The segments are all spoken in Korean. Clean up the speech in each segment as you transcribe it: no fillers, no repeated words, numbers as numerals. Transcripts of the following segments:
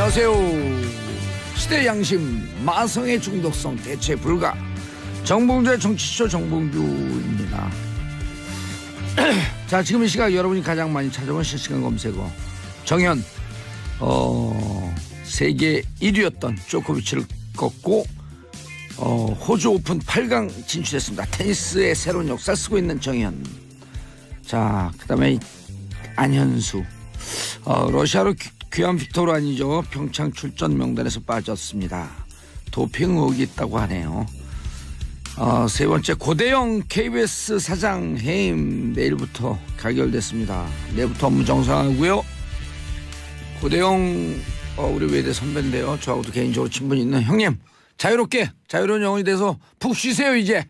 안녕하세요. 시대 양심 마성의 중독성 대체 불가 정봉주의 정치쇼 정봉주입니다. 자, 지금 이 시각 여러분이 가장 많이 찾아본 실시간 검색어 정현 세계 1위였던 조코비치를 꺾고 호주 오픈 8강 진출했습니다. 테니스의 새로운 역사를 쓰고 있는 정현. 자, 그다음에 안현수 러시아로 귀한 빅토르 아니죠. 평창 출전 명단에서 빠졌습니다. 도핑 의혹이 있다고 하네요. 세 번째 고대영 KBS 사장 해임 내일부터 가결됐습니다. 내일부터 업무 정상하고요. 고대영 우리 외대 선배인데요. 저하고도 개인적으로 친분이 있는 형님, 자유롭게 자유로운 영혼이 돼서 푹 쉬세요 이제.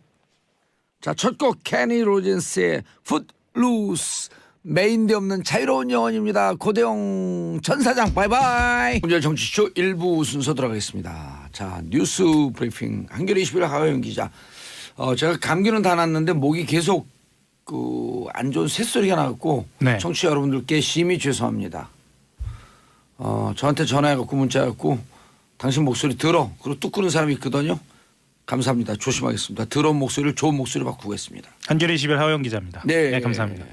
자, 첫 곡 케니 로진스의 풋루스. 메인데 없는 자유로운 영혼입니다. 고대영 전 사장 바이바이. 오늘 정치쇼 1부 순서 들어가겠습니다. 자, 뉴스 브리핑 한겨레 21 하호영 기자. 제가 감기는 다 났는데 목이 계속 안 좋은 새소리가 나갖고 네. 청취자 여러분들께 심히 죄송합니다. 저한테 전화해갖고 문자해갖고 당신 목소리 들어. 그리고 뚝 끄는 사람이 있거든요. 감사합니다. 조심하겠습니다. 더러운 목소리를 좋은 목소리로 바꾸겠습니다. 한겨레 21 하호영 기자입니다. 네, 감사합니다.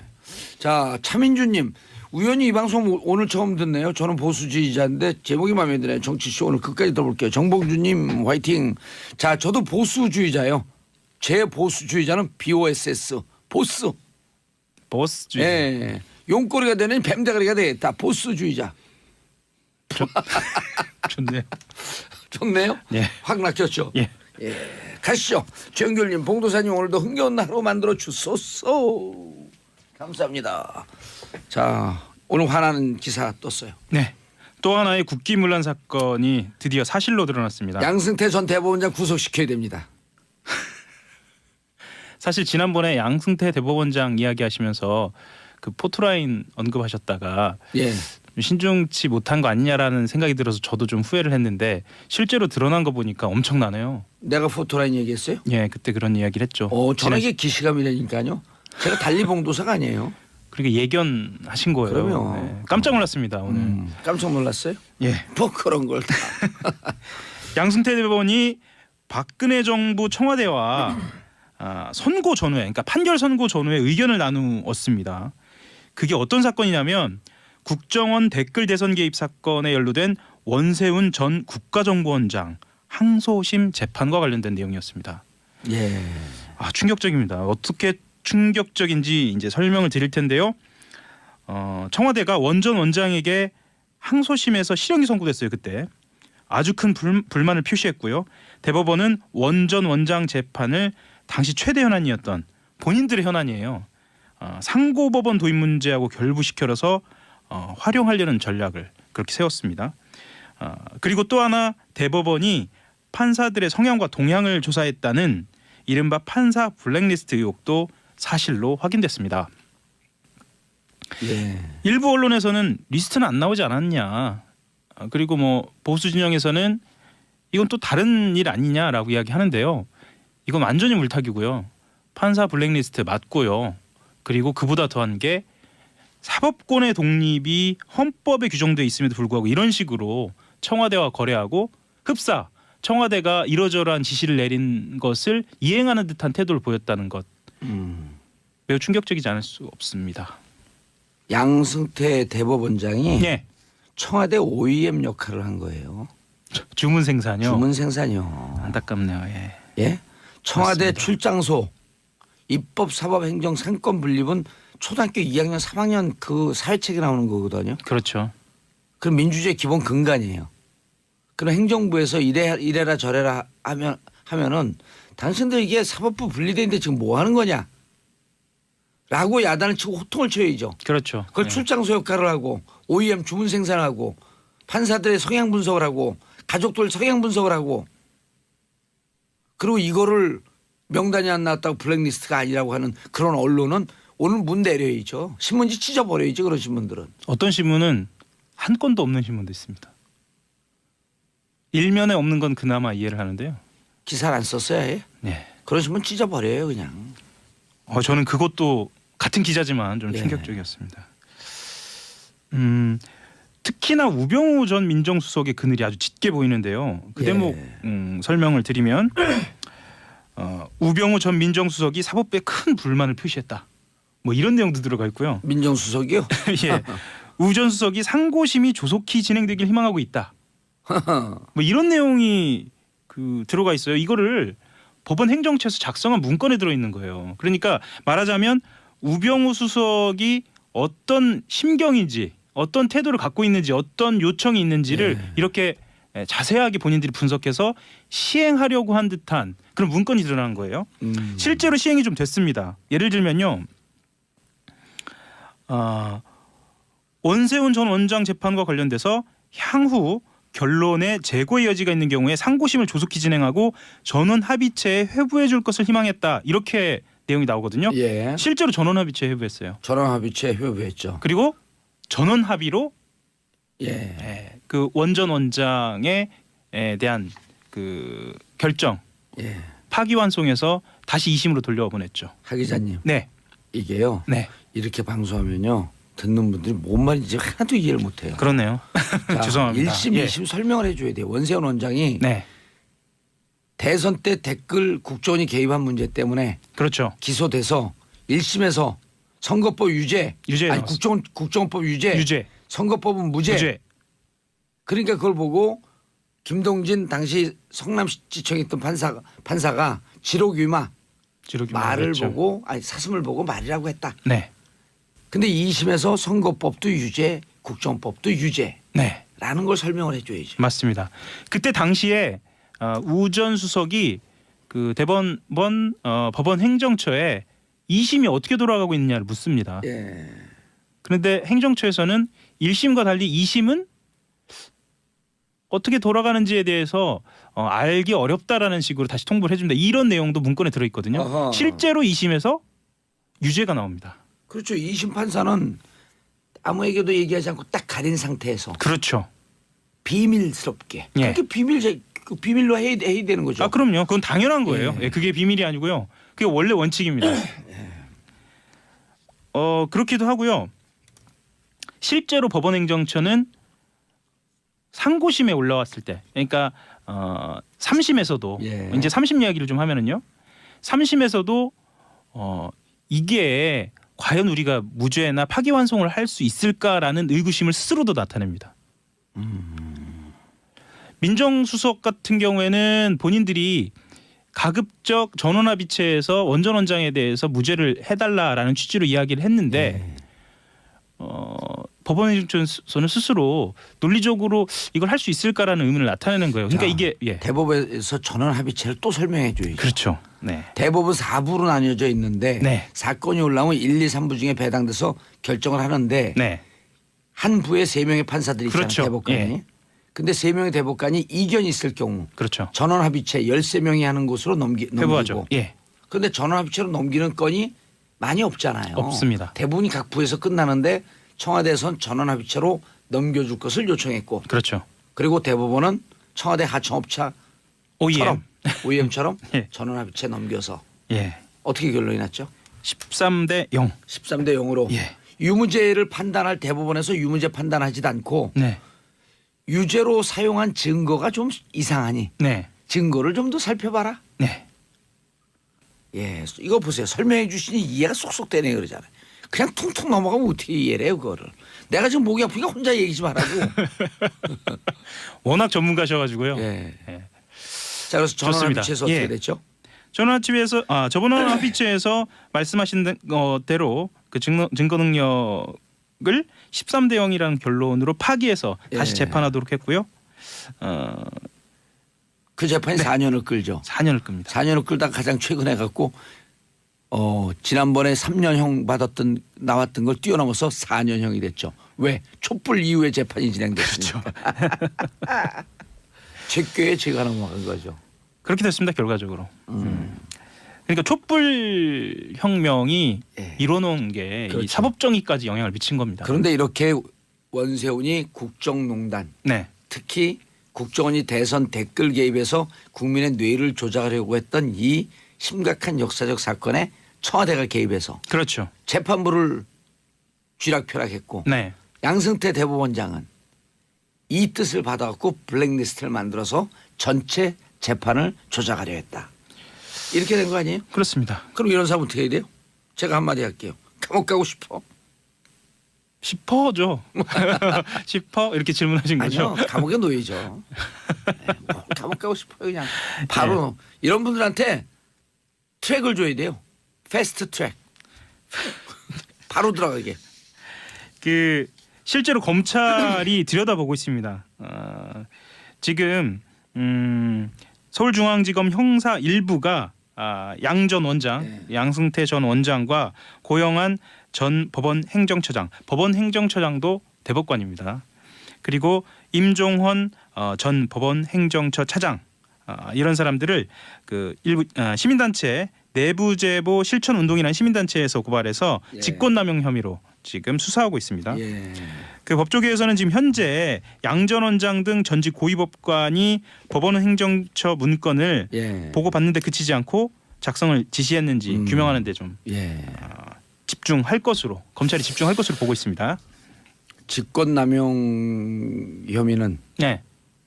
자, 차민주님, 우연히 이 방송 오늘 처음 듣네요. 저는 보수주의자인데 제목이 마음에 드네요. 정치쇼 오늘 끝까지 들어볼게요. 정봉주님 화이팅. 자, 저도 보수주의자예요. 제 보수주의자는 BOSS 보스. 보스주의자. 네, 용꼬리가 되는 뱀대가리가 되겠다. 보수주의자. 좋네요. 좋네요. 예. 확 낚였죠. 예. 예. 가시죠. 최영결님, 봉도사님 오늘도 흥겨운 하루 만들어 주소서. 감사합니다. 자, 오늘 화나는 기사 떴어요. 네. 또 하나의 국기문란 사건이 드디어 사실로 드러났습니다. 양승태 전 대법원장 구속시켜야 됩니다. 사실 지난번에 양승태 대법원장 이야기하시면서 그 포토라인 언급하셨다가 예. 신중치 못한 거 아니냐라는 생각이 들어서 저도 좀 후회를 했는데 실제로 드러난 거 보니까 엄청나네요. 내가 포토라인 얘기했어요? 예, 그때 그런 이야기를 했죠. 저에게 기시감이라니까요. 제가 달리 봉도사가 아니에요. 그렇게 예견하신 거예요. 그럼요. 네. 깜짝 놀랐습니다 오늘. 깜짝 놀랐어요? 예. 뭐 그런 걸 다. 양승태 대법원이 박근혜 정부 청와대와 선고 전후에, 그러니까 판결 선고 전후에 의견을 나누었습니다. 그게 어떤 사건이냐면 국정원 댓글 대선 개입 사건에 연루된 원세훈 전 국가정보원장 항소심 재판과 관련된 내용이었습니다. 예. 충격적입니다. 어떻게 충격적인지 이제 설명을 드릴 텐데요. 청와대가 원 전 원장에게 항소심에서 실형이 선고됐어요. 그때 아주 큰 불만을 표시했고요. 대법원은 원 전 원장 재판을 당시 최대 현안이었던 본인들의 현안이에요. 상고법원 도입 문제하고 결부시켜서 활용하려는 전략을 그렇게 세웠습니다. 그리고 또 하나 대법원이 판사들의 성향과 동향을 조사했다는 이른바 판사 블랙리스트 의혹도 사실로 확인됐습니다. 예. 일부 언론에서는 리스트는 안 나오지 않았냐. 그리고 뭐 보수 진영에서는 이건 또 다른 일 아니냐라고 이야기하는데요. 이건 완전히 물타기고요. 판사 블랙리스트 맞고요. 그리고 그보다 더한 게 사법권의 독립이 헌법에 규정돼 있음에도 불구하고 이런 식으로 청와대와 거래하고 흡사 청와대가 이러저러한 지시를 내린 것을 이행하는 듯한 태도를 보였다는 것. 매우 충격적이지 않을 수 없습니다. 양승태 대법원장이 예. 청와대 OEM 역할을 한 거예요. 주문 생산요. 주문 생산이요. 안타깝네요. 예. 예? 청와대 맞습니다. 출장소 입법 사법 행정 상권 분립은 초등학교 2학년 3학년 그 사회책에 나오는 거거든요. 그렇죠. 그럼 민주주의 기본 근간이에요. 그럼 행정부에서 이래라 저래라 하면은 당신들 이게 사법부 분리되는데 지금 뭐 하는 거냐? 라고 야단을 치고 호통을 쳐야죠. 그렇죠. 그걸 예. 출장소 역할을 하고 OEM 주문 생산하고 판사들의 성향 분석을 하고 가족들 성향 분석을 하고 그리고 이거를 명단이 안 나왔다고 블랙리스트가 아니라고 하는 그런 언론은 오늘 문 내려야죠. 신문지 찢어버려야죠. 그런 신문들은. 어떤 신문은 한 건도 없는 신문도 있습니다. 일면에 없는 건 그나마 이해를 하는데요. 기사를 안 썼어야 해. 네. 그런 신문 찢어버려요 그냥. 저는 그것도 같은 기자지만 좀 네. 충격적이었습니다. 특히나 우병우 전 민정수석의 그늘이 아주 짙게 보이는데요. 그 예. 대목 설명을 드리면 우병우 전 민정수석이 사법부에 큰 불만을 표시했다. 뭐 이런 내용도 들어가 있고요. 민정수석이요? 예. 우 전 수석이 상고심이 조속히 진행되길 희망하고 있다. 뭐 이런 내용이 들어가 있어요. 이거를 법원 행정처에서 작성한 문건에 들어 있는 거예요. 그러니까 말하자면 우병우 수석이 어떤 심경인지, 어떤 태도를 갖고 있는지, 어떤 요청이 있는지를 이렇게 자세하게 본인들이 분석해서 시행하려고 한 듯한 그런 문건이 드러난 거예요. 실제로 시행이 좀 됐습니다. 예를 들면요. 원세훈 전 원장 재판과 관련돼서 향후 결론의 재고의 여지가 있는 경우에 상고심을 조속히 진행하고 전원 합의체에 회부해 줄 것을 희망했다. 이렇게 내용이 나오거든요. 예. 실제로 전원 합의체에 회부했어요. 전원 합의체 회부했죠. 그리고 전원 합의로 예. 그 원전 원장에 대한 그 결정 예. 파기환송해서 다시 2심으로 돌려보냈죠. 하 기자님. 네. 이게요. 네. 이렇게 방송하면요. 듣는 분들이 뭔 말인지 하나도 이해를 못 해요. 그렇네요. 죄송합니다. 1심, 예. 2심 설명을 해줘야 돼요. 원세훈 원장이 네. 대선 때 댓글 국정원이 개입한 문제 때문에 그렇죠. 기소돼서 1심에서 선거법 유죄, 유죄 아니 나왔어요. 국정원법 유죄, 유죄. 선거법은 무죄. 유죄. 그러니까 그걸 보고 김동진 당시 성남지청에 있던 판사가 지록위마 말을 했죠. 보고 아니 사슴을 보고 말이라고 했다. 네. 근데 2심에서 선거법도 유죄, 국정법도 유죄라는 네. 걸 설명을 해줘야죠. 맞습니다. 그때 당시에 우 전 수석이 그 법원 행정처에 2심이 어떻게 돌아가고 있느냐를 묻습니다. 예. 그런데 행정처에서는 1심과 달리 2심은 어떻게 돌아가는지에 대해서 알기 어렵다라는 식으로 다시 통보를 해줍니다. 이런 내용도 문건에 들어있거든요. 어허. 실제로 2심에서 유죄가 나옵니다. 그렇죠. 2심 판사는 아무에게도 얘기하지 않고 딱 가린 상태에서 그렇죠. 비밀스럽게 예. 그렇게 비밀로 해야 되는 거죠. 아 그럼요. 그건 당연한 거예요. 예. 예, 그게 비밀이 아니고요. 그게 원래 원칙입니다. 그렇기도 하고요. 실제로 법원행정처는 상고심에 올라왔을 때, 그러니까 3심에서도 예. 이제 3심 이야기를 좀 하면은요. 3심에서도 이게 과연 우리가 무죄나 파기환송을 할 수 있을까라는 의구심을 스스로도 나타냅니다. 민정수석 같은 경우에는 본인들이 가급적 전원합의체에서 원전 원장에 대해서 무죄를 해달라라는 취지로 이야기를 했는데 법원행정처는 스스로 논리적으로 이걸 할 수 있을까라는 의문을 나타내는 거예요. 그러니까 자, 이게 예. 대법에서 전원 합의체를 또 설명해 줘야죠. 그렇죠. 네. 대법은 4부로 나뉘어져 있는데 네. 사건이 올라오면 1, 2, 3부 중에 배당돼서 결정을 하는데 네. 한 부에 3명의 판사들이 있잖아요. 그렇죠. 대법관이. 예. 근데 3명의 대법관이 이견이 있을 경우 그렇죠. 전원 합의체 13명이 하는 곳으로 회부하죠. 넘기고 예. 그런데 전원 합의체로 넘기는 건이 많이 없잖아요. 없습니다. 대부분이 각 부에서 끝나는데 청와대에선 전원 합의체로 넘겨줄 것을 요청했고 그렇죠. 그리고 대법원은 청와대 하청업체처럼 OEM. OEM처럼 예. 전원 합의체 넘겨서 예. 어떻게 결론이 났죠? 13대 0. 13대 0으로 예. 유무죄를 판단할 대법원에서 유무죄 판단하지도 않고 네. 유죄로 사용한 증거가 좀 이상하니 네. 증거를 좀 더 살펴봐라. 네. 예, 이거 보세요. 설명해 주시니 이해가 쏙쏙 되네 그러잖아요. 그냥 퉁퉁 넘어가면 어떻게 이해를 해요 그거를. 내가 지금 목이 아프니까 혼자 얘기 좀 하라고. 워낙 전문가셔가지고요. 예. 예. 자 그래서 전원 좋습니다. 합의체에서 어떻게 예. 됐죠? 전원 합의체에서 말씀하신 대로 그 증거 능력을 13대 0이라는 결론으로 파기해서 다시 예. 재판하도록 했고요. 그 재판이 네. 4년을 끌죠. 4년을 끕니다. 4년을 끌다가 가장 최근에 갖고 지난번에 3년형 나왔던 걸 뛰어넘어서 4년형이 됐죠. 왜? 촛불 이후에 재판이 진행됐으니까. 그렇죠. 죄교에 죄가 넘어간 거죠. 그렇게 됐습니다. 결과적으로. 그러니까 촛불 혁명이 예. 이뤄놓은 게 이 그렇죠. 사법정의까지 영향을 미친 겁니다. 그런데 이렇게 원세훈이 국정농단 네. 특히 국정원이 대선 댓글 개입해서 국민의 뇌를 조작하려고 했던 이 심각한 역사적 사건에 청와대가 개입해서 그렇죠. 재판부를 쥐락펴락했고 네. 양승태 대법원장은 이 뜻을 받아갖고 블랙리스트를 만들어서 전체 재판을 조작하려 했다. 이렇게 된 거 아니에요? 그렇습니다. 그럼 이런 사람 어떻게 해야 돼요? 제가 한마디 할게요. 감옥 가고 싶어? 싶어죠. 싶어 이렇게 질문하신 거죠? 아니요. 감옥에 놓이죠. 네, 뭐 감옥 가고 싶어요. 그냥 바로 이런 분들한테 트랙을 줘야 돼요. 패스트 트랙. 바로 들어가게. 그 실제로 검찰이 들여다보고 있습니다. 지금 서울중앙지검 형사 1부가 양 전 원장, 양승태 전 원장과 고영한 전 법원 행정처장, 법원 행정처장도 대법관입니다. 그리고 임종헌 전 법원 행정처 차장 이런 사람들을 그 일부 시민단체 내부 제보 실천 운동이라는 시민단체에서 고발해서 직권남용 혐의로 지금 수사하고 있습니다. 그 법조계에서는 지금 현재 양 전 원장 등 전직 고위법관이 법원 행정처 문건을 보고받는데 그치지 않고 작성을 지시했는지 규명하는 데 좀 집중할 것으로 검찰이 집중할 것으로 보고 있습니다. 직권남용 혐의는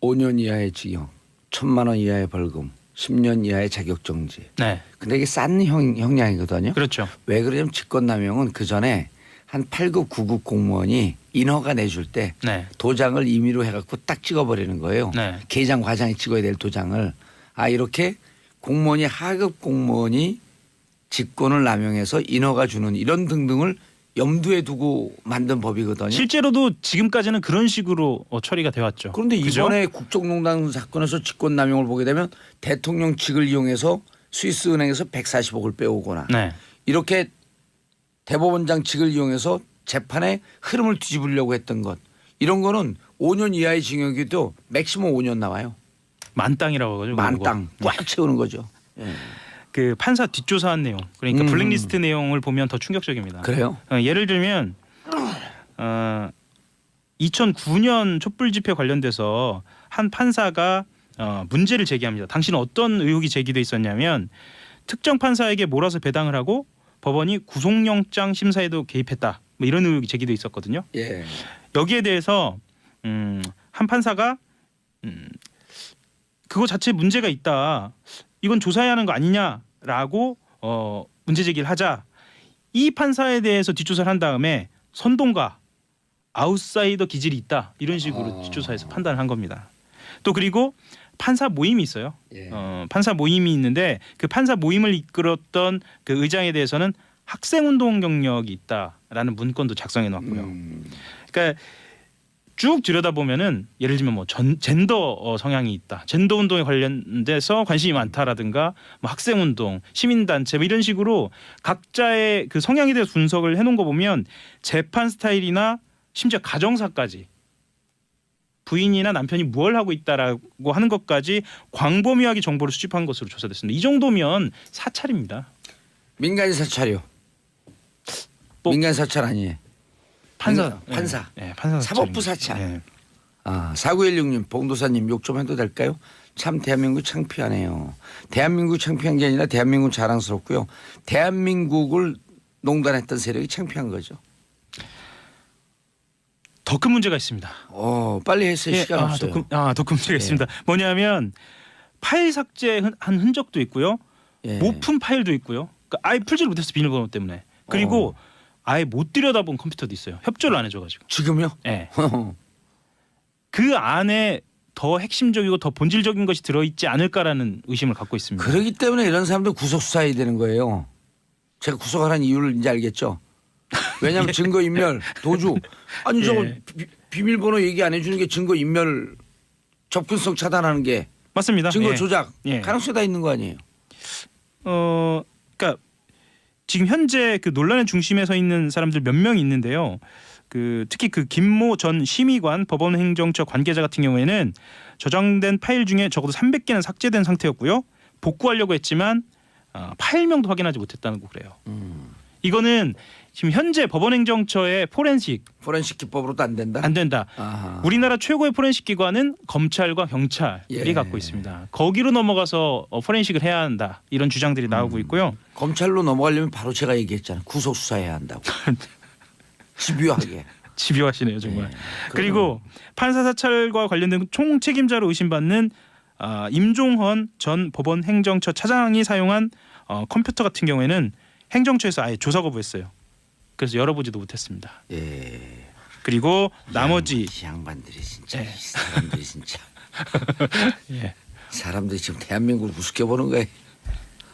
5년 이하의 징역, 1,000만 원 이하의 벌금, 10년 이하의 자격정지. 근데 이게 싼 형량이거든요. 그렇죠. 왜 그러냐면 직권남용은 그 전에 한 8급, 9급 공무원이 인허가 내줄 때 도장을 임의로 해갖고 딱 찍어버리는 거예요. 계장 과장이 찍어야 될 도장을. 이렇게 공무원이 하급 공무원이 직권을 남용해서 인허가 주는 이런 등등을 염두에 두고 만든 법이거든요. 실제로도 지금까지는 그런 식으로 처리가 되어 왔죠. 그런데 그죠? 이번에 국정농단 사건에서 직권남용을 보게 되면 대통령 직을 이용해서 스위스은행에서 140억을 빼오거나 이렇게 대법원장 직을 이용해서 재판의 흐름을 뒤집으려고 했던 것 이런 거는 5년 이하의 징역이도 맥시멈 5년 나와요. 만땅이라고 하죠. 만땅 꽉 채우는 거죠. 그 판사 뒷조사한 내용 그러니까 블랙리스트 내용을 보면 더 충격적입니다. 그래요? 예를 들면 2009년 촛불 집회 관련돼서 한 판사가 문제를 제기합니다. 당신은 어떤 의혹이 제기돼 있었냐면 특정 판사에게 몰아서 배당을 하고 법원이 구속영장 심사에도 개입했다. 뭐 이런 의혹이 제기돼 있었거든요. 여기에 대해서 한 판사가 그거 자체 문제가 있다. 이건 조사해야 하는 거 아니냐라고 문제 제기를 하자 이 판사에 대해서 뒷조사를 한 다음에 선동가 아웃사이더 기질이 있다 이런 식으로 뒷조사해서 판단을 한 겁니다. 또 그리고 판사 모임이 있어요. 판사 모임이 있는데 그 판사 모임을 이끌었던 그 의장에 대해서는 학생운동 경력이 있다라는 문건도 작성해 놨고요. 그러니까 쭉 들여다보면은 예를 들면 뭐 젠더 성향이 있다, 젠더 운동에 관련돼서 관심이 많다라든가 뭐 학생운동, 시민단체 뭐 이런 식으로 각자의 그 성향에 대해서 분석을 해놓은 거 보면 재판 스타일이나 심지어 가정사까지 부인이나 남편이 무엇을 하고 있다라고 하는 것까지 광범위하게 정보를 수집한 것으로 조사됐습니다. 이 정도면 사찰입니다. 민간인 사찰이요. 민간 사찰 아니에요. 판사. 판사 사법부 사찰. 4916님 봉도사님 욕 좀 해도 될까요? 참 대한민국 창피하네요. 대한민국 창피한 게 아니라 대한민국 자랑스럽고요. 대한민국을 농단했던 세력이 창피한 거죠. 더 큰 문제가 있습니다. 빨리 했어요. 시간 없어요. 더 큰 문제가 있습니다. 뭐냐면 파일 삭제한 흔적도 있고요. 못 푼 파일도 있고요. 그러니까 아예 풀지를 못해서 비밀번호 때문에. 그리고 아예 못 들여다본 컴퓨터도 있어요. 협조를 안 해줘가지고. 지금요? 네. 그 안에 더 핵심적이고 더 본질적인 것이 들어있지 않을까라는 의심을 갖고 있습니다. 그렇기 때문에 이런 사람들 구속 수사해야 되는 거예요. 제가 구속하라는 이유를 이제 알겠죠. 왜냐하면 증거인멸, 도주. 아니 저거 비밀번호 얘기 안 해주는 게 증거인멸 접근성 차단하는 게 맞습니다. 증거 조작 가능성이 다 있는 거 아니에요. 그러니까 지금 현재 그 논란의 중심에 서 있는 사람들 몇 명 있는데요. 그 특히 그 김모 전 심의관 법원 행정처 관계자 같은 경우에는 저장된 파일 중에 적어도 300개는 삭제된 상태였고요. 복구하려고 했지만 파일명도 확인하지 못했다는 거 그래요. 이거는 지금 현재 법원 행정처의 포렌식 기법으로도 안 된다. 안 된다. 우리나라 최고의 포렌식 기관은 검찰과 경찰이 갖고 있습니다. 거기로 넘어가서 포렌식을 해야 한다. 이런 주장들이 나오고 있고요. 검찰로 넘어가려면 바로 제가 얘기했잖아요. 구속 수사해야 한다고. 집요하게. 집요하시네요 정말. 그리고 판사 사찰과 관련된 총 책임자로 의심받는 임종헌 전 법원 행정처 차장이 사용한 컴퓨터 같은 경우에는 행정처에서 아예 조사 거부했어요. 그래서 열어보지도 못했습니다. 예. 그리고 나머지 이 양반들이 진짜 예. 이 사람들이 진짜 예. 사람들이 지금 대한민국을 우습게 보는 거예요.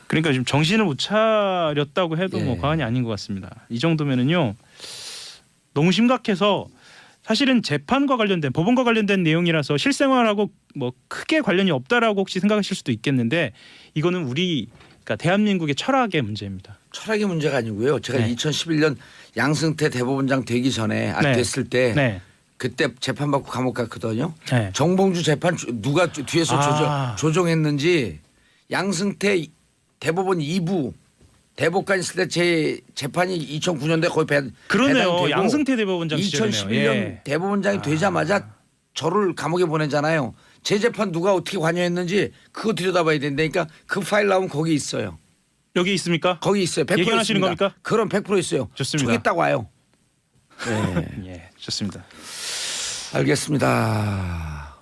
그러니까 지금 정신을 못 차렸다고 해도 예. 뭐 과언이 아닌 것 같습니다. 이 정도면은요 너무 심각해서 사실은 재판과 관련된 법원과 관련된 내용이라서 실생활하고 뭐 크게 관련이 없다라고 혹시 생각하실 수도 있겠는데 이거는 우리 그러니까 대한민국의 철학의 문제입니다. 철학의 문제가 아니고요. 제가 네. 2011년 양승태 대법원장 되기 전에 네. 됐을 때 네. 그때 재판받고 감옥 갔거든요. 네. 정봉주 재판 누가 뒤에서 조종했는지 양승태 대법원 2부 대법관 있을 때 제 재판이 2009년도에 거의 그러네요. 배당되고 양승태 대법원장 시절이네요. 2011년 예. 대법원장이 되자마자 저를 감옥에 보내잖아요. 제 재판 누가 어떻게 관여했는지 그거 들여다봐야 된다니까 그 파일 나오면 거기 있어요. 여기 있습니까? 거기 있어요. 100% 예견하시는 있습니다. 겁니까? 그럼 100% 있어요. 좋습니다. 저기 딱 와요. 네. 예, 좋습니다. 알겠습니다.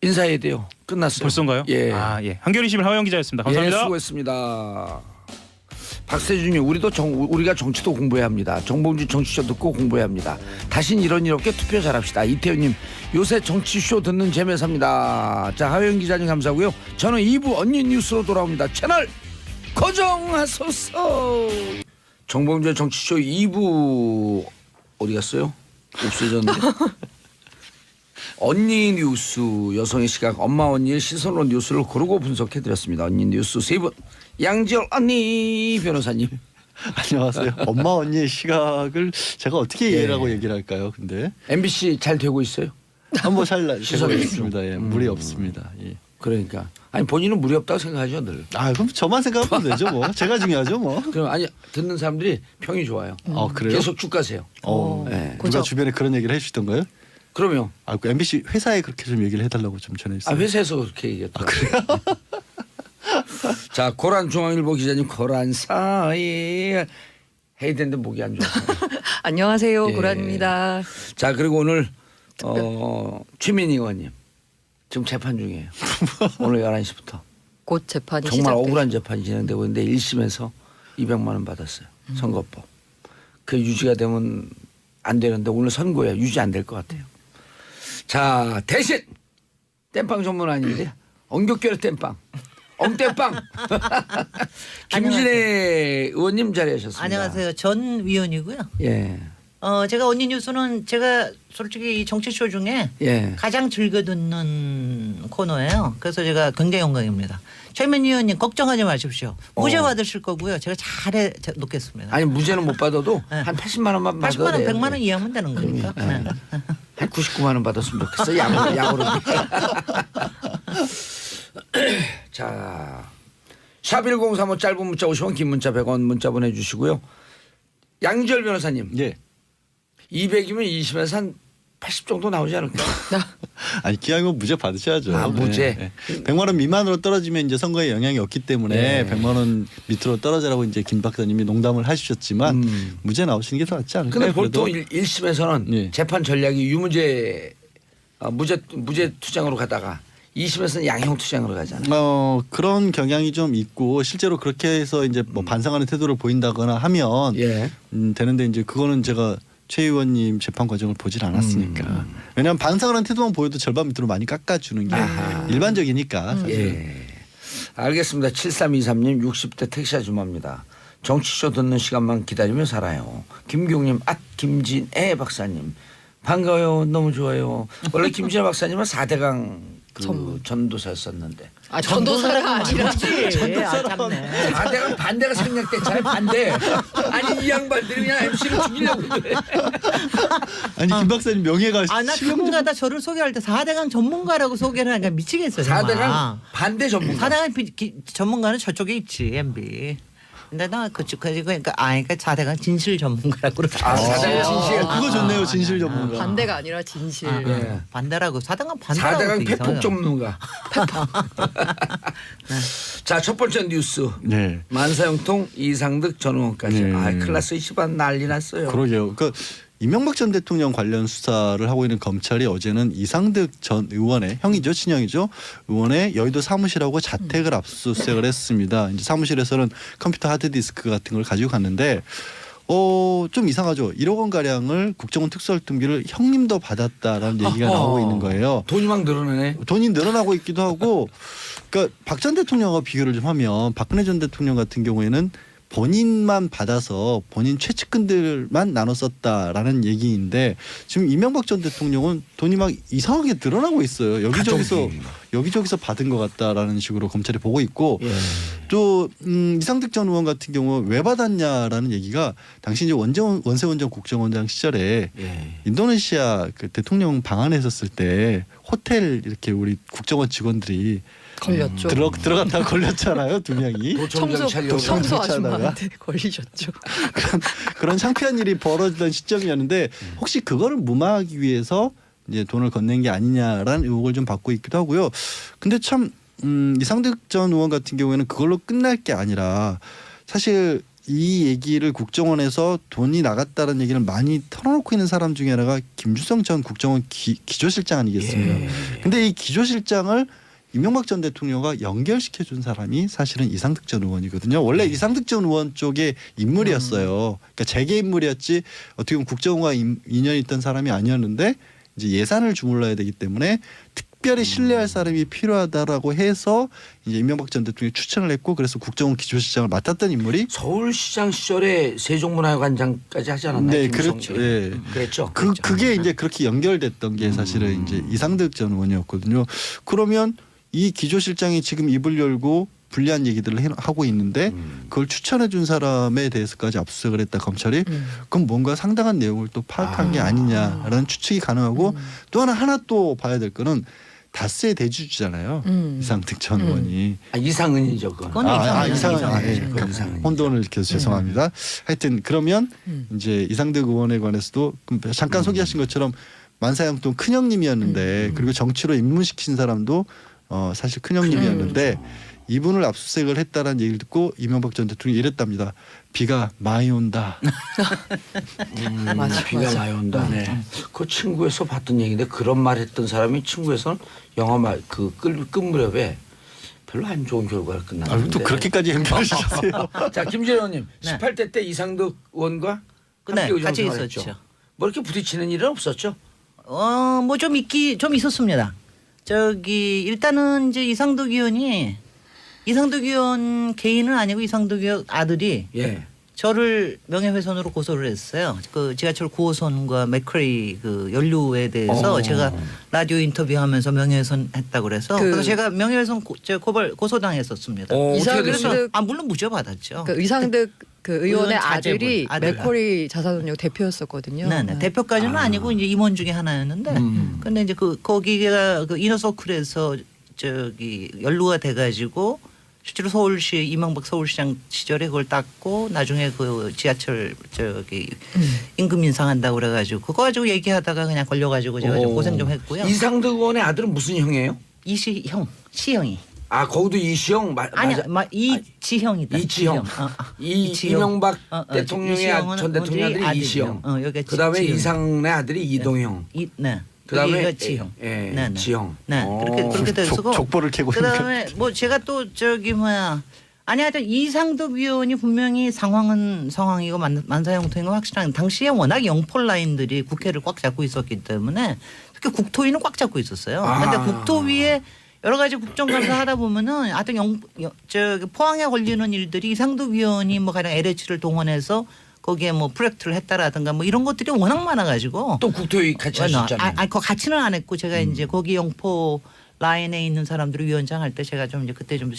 인사해야 돼요. 끝났어요. 벌써인가요? 예. 예. 한겨레 신문 하영 기자였습니다. 예, 감사합니다. 수고했습니다. 박세준님, 우리가 정치도 공부해야 합니다. 정봉주 정치쇼 듣고 공부해야 합니다. 다신 이런 일 없게 투표 잘합시다. 이태훈님, 요새 정치쇼 듣는 재매삽니다. 자, 하영 기자님 감사하고요. 저는 2부 언니 뉴스로 돌아옵니다. 채널 고정하소서. 정봉주의 정치쇼 2부 어디 갔어요? 없어졌는데. 언니 뉴스 여성의 시각 엄마 언니의 시선으로 뉴스를 고르고 분석해드렸습니다. 언니 뉴스 세 분 양지열 언니 변호사님. 안녕하세요. 엄마 언니의 시각을 제가 어떻게 이해를 하고 얘기를 할까요? 근데 MBC 잘 되고 있어요? 한번 잘 되고 시선이 있습니다. 예, 무리 없습니다. 예. 그러니까 아니 본인은 무리 없다고 생각하죠 늘. 아 그럼 저만 생각하면 되죠 뭐. 제가 중요하죠 뭐. 그럼 아니 듣는 사람들이 평이 좋아요. 그래요? 계속 쭉 가세요. 네. 누가 주변에 그런 얘기를 해주시던 거예요? 그럼요. 그 MBC 회사에 그렇게 좀 얘기를 해달라고 좀 전해주세요. 회사에서 그렇게 얘기했더라고요. 자 고란중앙일보 기자님 고란사이 해야 되는데 목이 안 좋아서. 안녕하세요. 예. 고란입니다. 자 그리고 오늘 최민희 의원님 지금 재판 중이에요. 오늘 11시부터. 곧 재판이 정말 시작돼요. 억울한 재판이 진행되고 있는데 1심에서 200만 원 받았어요. 선거법. 그 유지가 되면 안 되는데 오늘 선고야. 유지 안 될 것 같아요. 자 대신 땜빵 전문 아닌데 엉겹결의 땜빵. 엉땜빵. 김진애 의원님 자리하셨습니다. 안녕하세요. 전 위원이고요. 예. 제가 언니 뉴스는 제가 솔직히 이 정치쇼 중에 예. 가장 즐겨 듣는 코너예요. 그래서 제가 굉장히 영광입니다. 최민희 의원님 걱정하지 마십시오. 무죄 받으실 거고요. 제가 잘해 놓겠습니다. 아니 무죄는 못 받아도 네. 한 80만 원만 80만 받아도 원, 돼요. 100만 원 이하면 되는 거니까. 네. 한 99만 원 받았으면 좋겠어. 약으로. 자, 샵1035 짧은 문자 50원 긴 문자 100원 문자 보내주시고요. 양지열 변호사님. 예. 200이면 20에서 한 80 정도 나오지 않을까? 아니 기왕이면 무죄 받으셔야죠. 무죄. 네, 네. 100만 원 미만으로 떨어지면 이제 선거에 영향이 없기 때문에 네. 100만 원 밑으로 떨어지라고 이제 김 박사님이 농담을 하셨지만 무죄 나오시는 게 더 낫지 않을까요? 근데 보통 그래도? 1심에서는 예. 재판 전략이 유무죄 무죄 투쟁으로 가다가 2심에서는 양형 투쟁으로 가잖아요. 그런 경향이 좀 있고 실제로 그렇게 해서 이제 뭐 반성하는 태도를 보인다거나 하면 예. 되는데 이제 그거는 제가 최 의원님 재판 과정을 보질 않았으니까. 왜냐하면 반성하는 태도만 보여도 절반 밑으로 많이 깎아주는 게 일반적이니까 사실. 예. 알겠습니다. 7323님 60대 택시 아줌마입니다. 정치쇼 듣는 시간만 기다리며 살아요. 김경님 김진애 박사님 반가워요. 너무 좋아요. 원래 김진애 박사님은 4대강 전도사였었는데. 전도사가 아니라 전도사라네. 4대강 반대가 생략됐잖아요. 반대. 아니 이 양반들이 그냥 MC를 죽이려고 그래. 아니 김 박사님 명예가 나 실명 가끔가다 저를 소개할 때 4대강 전문가라고 소개를 하니까 미치겠어. 정말. 4대강 반대 전문가. 4대강 전문가는 저쪽에 있지 MB. 근데 나 그러니까 4대강 진실 전문가라고 그러죠. 4대강 진실. 그거 좋네요. 진실 전문가. 반대가 아니라 진실. 예. 반대라고 4대강 반대라고. 4대강 폐폭 전문가. 자, 첫 번째 뉴스. 네. 만사형통 이상득 전 의원까지. 네. 클라스 20반 난리 났어요. 그러게요. 이명박 전 대통령 관련 수사를 하고 있는 검찰이 어제는 이상득 전 의원의 형이죠, 친형이죠, 의원의 여의도 사무실하고 자택을 압수수색을 했습니다. 이제 사무실에서는 컴퓨터 하드디스크 같은 걸 가지고 갔는데 좀 이상하죠. 1억 원 가량을 국정원 특수활동비를 형님도 받았다라는 얘기가 나오고 있는 거예요. 돈이 막 늘어나네. 돈이 늘어나고 있기도 하고, 그러니까 박 전 대통령과 비교를 좀 하면 박근혜 전 대통령 같은 경우에는 본인만 받아서 본인 최측근들만 나눠 썼다라는 얘기인데 지금 이명박 전 대통령은 돈이 막 이상하게 늘어나고 있어요. 여기저기서 받은 것 같다라는 식으로 검찰이 보고 있고 예. 또 이상득 전 의원 같은 경우 왜 받았냐라는 얘기가 당시 이제 원세훈 국정원장 시절에 예. 인도네시아 그 대통령 방한에 있었을 때 호텔 이렇게 우리 국정원 직원들이 걸렸죠. 들어갔다가 걸렸잖아요, 2명이. 청소 하다가. 아줌마한테 걸리셨죠. 그런 창피한 일이 벌어지던 시점이었는데 혹시 그거를 무마하기 위해서 이제 돈을 건넨 게 아니냐라는 의혹을 좀 받고 있기도 하고요. 근데 참 이상득 전 의원 같은 경우에는 그걸로 끝날 게 아니라 사실 이 얘기를 국정원에서 돈이 나갔다는 얘기를 많이 털어놓고 있는 사람 중에 하나가 김주성 전 국정원 기조실장 아니겠습니까? 예. 근데 이 기조실장을 이명박 전 대통령과 연결시켜 준 사람이 사실은 이상득 전 의원이거든요. 원래 이상득 전 의원 쪽의 인물이었어요. 그러니까 재계 인물이었지 어떻게 보면 국정원과 인연이 있던 사람이 아니었는데 이제 예산을 주물러야 되기 때문에 특별히 신뢰할 사람이 필요하다라고 해서 이제 이명박 전 대통령이 추천을 했고 그래서 국정원 기조실장을 맡았던 인물이 서울시장 시절에 세종문화회관장까지 하지 않았나요? 네, 김무성? 그렇죠. 예. 그랬죠. 그게 이제 그렇게 연결됐던 게 사실은 이제 이상득 전 의원이었거든요. 그러면 이 기조실장이 지금 입을 열고 불리한 얘기들을 하고 있는데 그걸 추천해 준 사람에 대해서까지 압수수색을 했다 검찰이 그럼 뭔가 상당한 내용을 또 파악한 게 아니냐라는 추측이 가능하고 또 하나 또 봐야 될 거는 다스의 대주주잖아요. 이상득 전 의원이. 이상은이죠. 그건. 이상은. 그건 이상은이죠. 혼돈을 일으켜서 죄송합니다. 하여튼 그러면 이제 이상득 의원에 관해서도 잠깐 소개하신 것처럼 만사형돈 큰형님이었는데 그리고 정치로 입문시킨 사람도 사실 큰형님이었는데 이분을 압수수색을 했다라는 얘기를 듣고 이명박 전 대통령이 이랬답니다. 비가 많이 온다. 맞아, 비가 맞아. 많이 온다. 네. 그 친구에서 봤던 얘기인데 그런 말 했던 사람이 친구에서는 영화 끝 무렵에 별로 안 좋은 결과를 끝났는데. 또 그렇게까지 연결하셨어요. 자, 김재현 의원님. 네. 18대 때 이상득 의원과 네, 함께 같이 의정생활 있었죠. 했죠. 뭐 이렇게 부딪히는 일은 없었죠? 뭐 좀 있었습니다. 일단은 이제 이상득 의원 개인은 아니고 이상득 의원 아들이 예. 저를 명예훼손으로 고소를 했어요. 그 지하철 9호선과 맥커리 그 연루에 대해서 제가 라디오 인터뷰하면서 명예훼손했다고 그래서 그래서 제가 명예훼손 고소당했었습니다. 어떻게 됐어요? 물론 무죄 받았죠. 그 이상득 그 의원의 의원 자제분, 아들이 아들. 맥쿼리 자산운용 대표였었거든요. 네. 대표까지는 아니고 이제 임원 중에 하나였는데 근데 이제 거기가 그 이너서클에서 연루가 돼가지고 실제로 서울시 이명박 서울시장 시절에 그걸 땄고 나중에 그 지하철 임금 인상한다고 그래가지고 그거 가지고 얘기하다가 그냥 걸려가지고 제가 좀 고생 좀 했고요. 이상득 의원의 아들은 무슨 형이에요? 시형이. 아, 거기도 이시형 아니야, 이지형이다. 이지형. 이명박 대통령의 전 대통령 아들이 이시형. 그다음에 이상의 아들이 이동형. 네. 그다음에 지형. 네. 지형. 네. 그렇게 돼서 족보를 캐고 그다음에 뭐 제가 또 하여튼 이상득 의원이 분명히 상황이고 만사형통이고 확실한 당시에 워낙 영폴 라인들이 국회를 꽉 잡고 있었기 때문에 특히 국토위는 꽉 잡고 있었어요. 그런데 국토위에 여러 가지 국정감사 하다 보면은 하여튼 포항에 걸리는 일들이 이상득 의원이 뭐 가령 LH를 동원해서 거기에 뭐 프로젝트를 했다라든가 뭐 이런 것들이 워낙 많아가지고 또 국토위 같이 하셨잖아요. 그거 같이는 안 했고 제가 이제 거기 영포 라인에 있는 사람들을 위원장 할 때 제가 좀 이제 그때 좀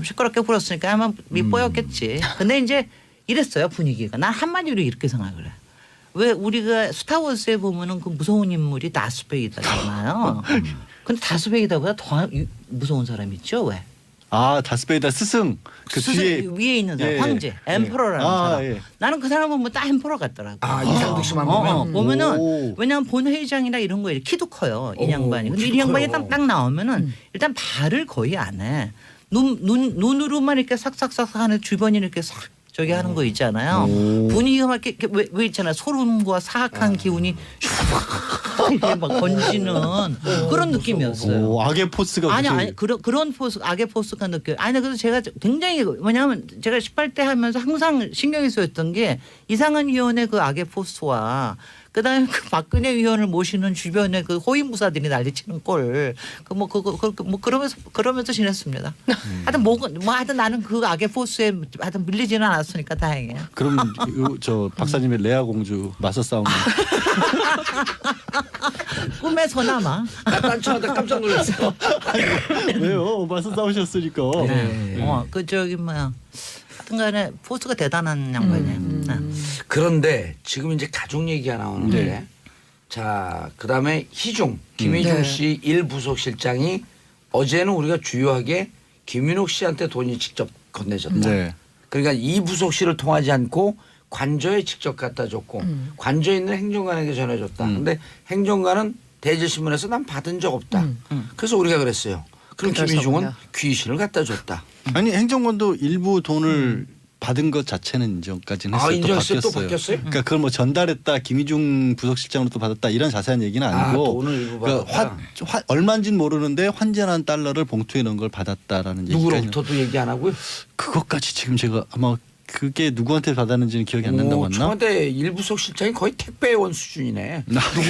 시끄럽게 굴었으니까 아마 밑보였겠지. 근데 이제 이랬어요 분위기가. 난 한마디로 이렇게 생각을 해. 왜 우리가 스타워즈에 보면은 그 무서운 인물이 다스베이더잖아요. 근데 다스베이더보다 더 무서운 사람 있죠 왜? 다스베이더 스승 뒤에 위에 있는 사람 황제 엠퍼러라는 사람. 예. 나는 그 사람은 뭐 딱 엠퍼러 같더라고. 이상득 씨만 보면 보면은 왜냐하면 본회의장이나 이런 거에 키도 커요 이 양반이. 근데 이 양반이 딱 나오면은 일단 발을 거의 안 해. 눈으로만 이렇게 싹싹싹 하는 주변이 이렇게 싹 저기 하는 거 있잖아요. 분위기가 막 이렇게 왜 있잖아요. 소름과 사악한 기운이 이렇게 막 번지는 그런 느낌이었어요. 오, 악의 포스가 아니 그런 포스 악의 포스가 느껴요. 아니 그래서 제가 굉장히 뭐냐면 제가 18대 하면서 항상 신경이 쓰였던 게 이상한 위원의 그 악의 포스와 그다음에 그 박근혜 의원을 모시는 주변에 그 호위무사들이 난리치는 꼴, 뭐 그러면서 지냈습니다. 하여튼 나는 그 악의 포스에 하여튼 밀리지는 않았으니까 다행이에요. 그럼 저 박사님의 레아 공주 맞서 싸움. 꿈에서나마. 딴청하다 깜짝 놀랐어. 왜요? 맞서 싸우셨으니까. 그 저기 뭐야. 하여튼간에 포스가 대단한 양반이에요. 그런데 지금 이제 가족 얘기가 나오는데 자 그다음에 희중 김희중 네. 씨 1부속실장이 어제는 우리가 주요하게 김윤옥 씨한테 돈이 직접 건네졌다. 네. 그러니까 2부속실을 통하지 않고 관저에 직접 갖다 줬고 관저에 있는 행정관에게 전해줬다. 근데 행정관은 대질신문에서 난 받은 적 없다. 그래서 우리가 그랬어요. 그럼 그럴 김희중은 거군요. 귀신을 갖다 줬다. 아니 행정관도 일부 돈을 받은 것 자체는 인정까지는 했어요. 인정했어요? 또 바뀌었어요? 그러니까 그걸 뭐 전달했다, 김희중 부속실장으로 또 받았다 이런 자세한 얘기는 아니고 돈을 일부 그러니까 받았다. 얼마인지는 모르는데 환전한 달러를 봉투에 넣은 걸 받았다라는 얘기가 누구로부터도 얘기 안 하고요? 그것까지 지금 제가 아마 그게 누구한테 받았는지는 기억이 안 난다고 했나? 청와대 일부속 실장이 거의 택배원 수준이네.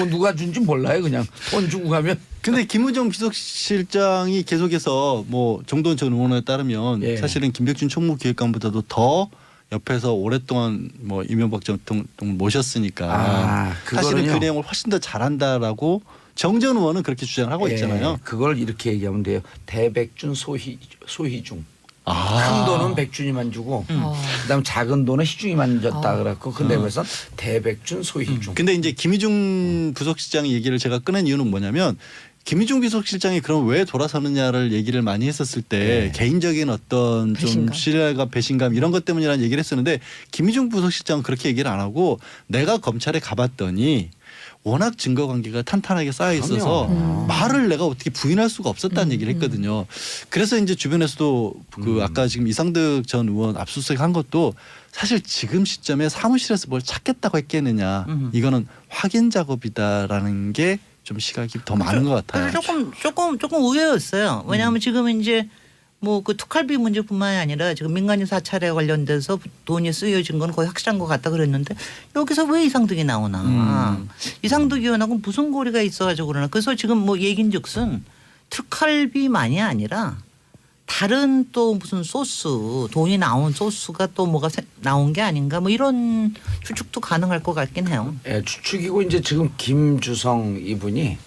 누가 준지 몰라요. 그냥 돈 주고 가면. 근데 김우정 비서실장이 계속해서 뭐 정도원 전 의원에 따르면 예. 사실은 김백준 총무기획관보다도 더 옆에서 오랫동안 뭐 이명박 전 대통령을 모셨으니까 사실은 그거는요. 그 내용을 훨씬 더 잘한다라고 정전 의원은 그렇게 주장을 하고 있잖아요. 예, 그걸 이렇게 얘기하면 돼요. 대백준 소희중. 아. 큰 돈은 백준이만 주고 그다음 작은 돈은 희중이만 줬다 그래갖고 그 내용에서 대백준 소희중. 근데 이제 김희중 부속실장 얘기를 제가 꺼낸 이유는 뭐냐면 김희중 비서실장이 그럼 왜 돌아서느냐를 얘기를 많이 했었을 때 네. 개인적인 어떤 좀 배신감. 신뢰가 배신감 이런 것 때문이라는 얘기를 했었는데 김희중 부서실장은 그렇게 얘기를 안 하고 내가 검찰에 가봤더니 워낙 증거 관계가 탄탄하게 쌓여 있어서 말을 내가 어떻게 부인할 수가 없었다는 얘기를 했거든요. 그래서 이제 주변에서도 그 아까 지금 이상득 전 의원 압수수색 한 것도 사실 지금 시점에 사무실에서 뭘 찾겠다고 했겠느냐 이거는 확인 작업이다라는 게 좀 시각이 더 많은 것 같아요. 조금 의외였어요. 왜냐하면 지금 이제 뭐 그 특활비 문제뿐만이 아니라 지금 민간인 사찰에 관련돼서 돈이 쓰여진 건 거의 확실한 것 같다 그랬는데 여기서 왜 이상득이 나오나? 이상득 의원하고 무슨 고리가 있어가지고 그러나? 그래서 지금 뭐 얘긴즉슨 특활비만이 아니라 다른 또 무슨 소스 돈이 나온 소스가 또 뭐가 나온 게 아닌가 뭐 이런 추측도 가능할 것 같긴 해요. 예, 추측이고 이제 지금 김주성 이분이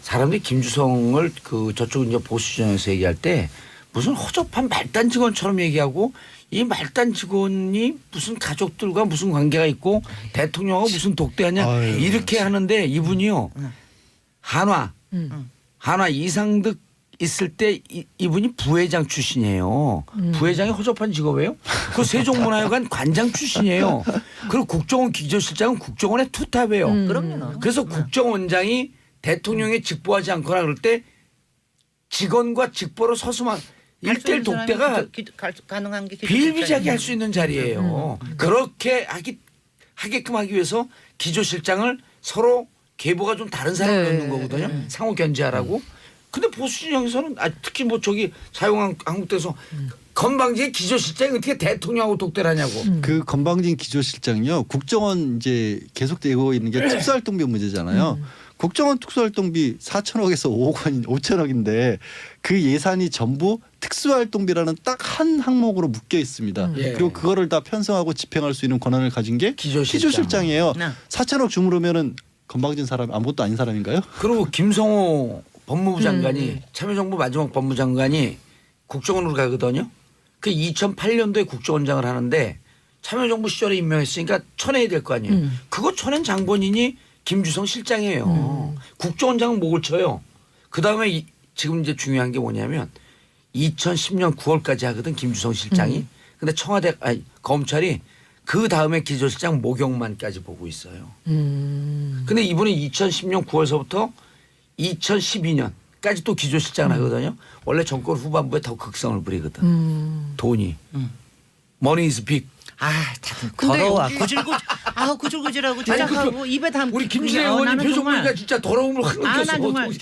사람들이 김주성을 그 저쪽 이제 보수진영에서 얘기할 때 무슨 허접한 말단 직원처럼 얘기하고 이 말단 직원이 무슨 가족들과 무슨 관계가 있고 대통령하고 무슨 독대하냐 아유, 이렇게 하는데 이분이요 한화 이상득 있을 때 이분이 부회장 출신이에요. 부회장이 허접한 직업이에요? 그 세종문화회관 관장 출신이에요. 그리고 국정원 기조실장은 국정원의 투탑이에요. 그럼요. 그래서 국정원장이 대통령에 직보하지 않거나 그럴 때 직원과 직보로 서수만 일대일 독대가 가능한 게 비일비재하게 할 수 있는 자리예요. 그렇게 하게끔 하기 위해서 기조실장을 서로 계보가 좀 다른 사람을 네. 넣는 거거든요. 상호 견제하라고. 근데 보수진영에서는 특히 뭐 저기 자유한국당에서 건방지게 기조실장이 어떻게 대통령하고 독대를 하냐고. 그 건방진 기조실장이요. 국정원 이제 계속되고 있는 게 특수활동비 문제잖아요. 국정원 특수활동비 4천억에서 5억 원, 5천억인데 그 예산이 전부 특수활동비라는 딱 한 항목으로 묶여 있습니다. 예. 그리고 그거를 다 편성하고 집행할 수 있는 권한을 가진 게 기조실장. 이에요 네. 4천억 주무르면은 건방진 사람 아무것도 아닌 사람인가요? 그리고 김성호 법무부 장관이 참여정부 마지막 법무장관이 국정원으로 가거든요. 그 2008년도에 국정원장을 하는데 참여정부 시절에 임명했으니까 쳐내야 될 거 아니에요. 그거 쳐낸 장본인이 김주성 실장이에요. 국정원장은 목을 쳐요. 그다음에 지금 이제 중요한 게 뭐냐면 2010년 9월까지 하거든 김주성 실장이. 근데 검찰이 그 다음에 기조실장 모경만까지 보고 있어요. 근데 이분은 2010년 9월서부터 2012년까지 또 기조실장을 하거든요. 원래 정권 후반부에 더 극성을 부리거든. 돈이. Money is big. 다들 근데 더러워. 여기- 구질구질하고 주작하고 입에 담고. 우리 김진애 의원님 표정 보니까 진짜 더러움을 확 난 느꼈어.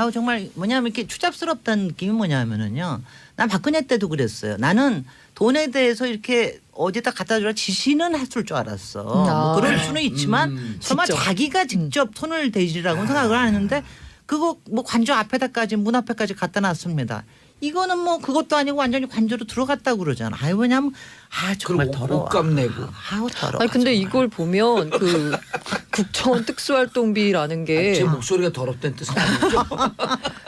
정말 뭐냐면 이렇게 추잡스럽다는 느낌이 뭐냐면은요. 난 박근혜 때도 그랬어요. 나는 돈에 대해서 이렇게 어디다 갖다 주라 지시는 했을 줄 알았어. 뭐 그럴 수는 있지만 설마 직접. 자기가 직접 손을 대지라고는 생각을 안 했는데 그거 뭐 관저 앞에다까지 문 앞에까지 갖다 놨습니다. 이거는 뭐 그것도 아니고 완전히 관저로 들어갔다고 그러잖아. 아유 왜냐면 정말 그리고 더러워. 옷값 내고. 더러워. 아니 근데 이걸 보면 그 국정원 특수활동비라는 게 제 목소리가 더럽다는 뜻은 아니죠.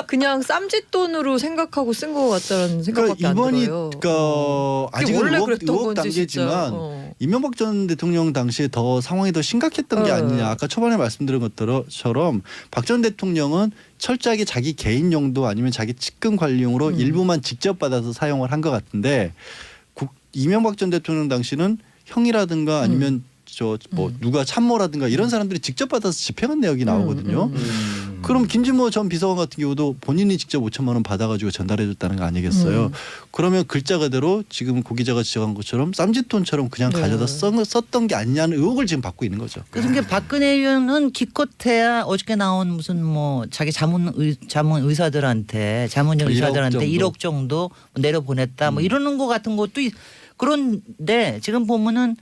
그냥 쌈짓돈으로 생각하고 쓴 것 같다는 생각밖에 그러니까 안 이번이 들어요. 아직은 원래 의혹 그랬던 건지 단계지만 진짜. 이명박 전 대통령 당시에 더 상황이 더 심각했던 게 아니냐. 아까 초반에 말씀드린 것처럼 박 전 대통령은 철저하게 자기 개인 용도 아니면 자기 측근 관리용으로 일부만 직접 받아서 사용을 한 것 같은데 이명박 전 대통령 당시는 형이라든가 아니면 누가 참모라든가 이런 사람들이 직접 받아서 집행한 내역이 나오거든요. 그럼 김진모 전 비서관 같은 경우도 본인이 직접 5천만 원 받아가지고 전달해줬다는 거 아니겠어요? 그러면 글자 그대로 지금 고 기자가 지적한 것처럼 쌈짓돈처럼 그냥 네. 가져다 썼던 게 아니냐는 의혹을 지금 받고 있는 거죠. 그래서 이게 박근혜 의원은 기껏해야 어저께 나온 무슨 뭐 자기 자문 의사들한테 자문직 1억 의사들한테 정도. 1억 정도 내려보냈다 뭐 이러는 거 같은 것도 그런데 지금 보면은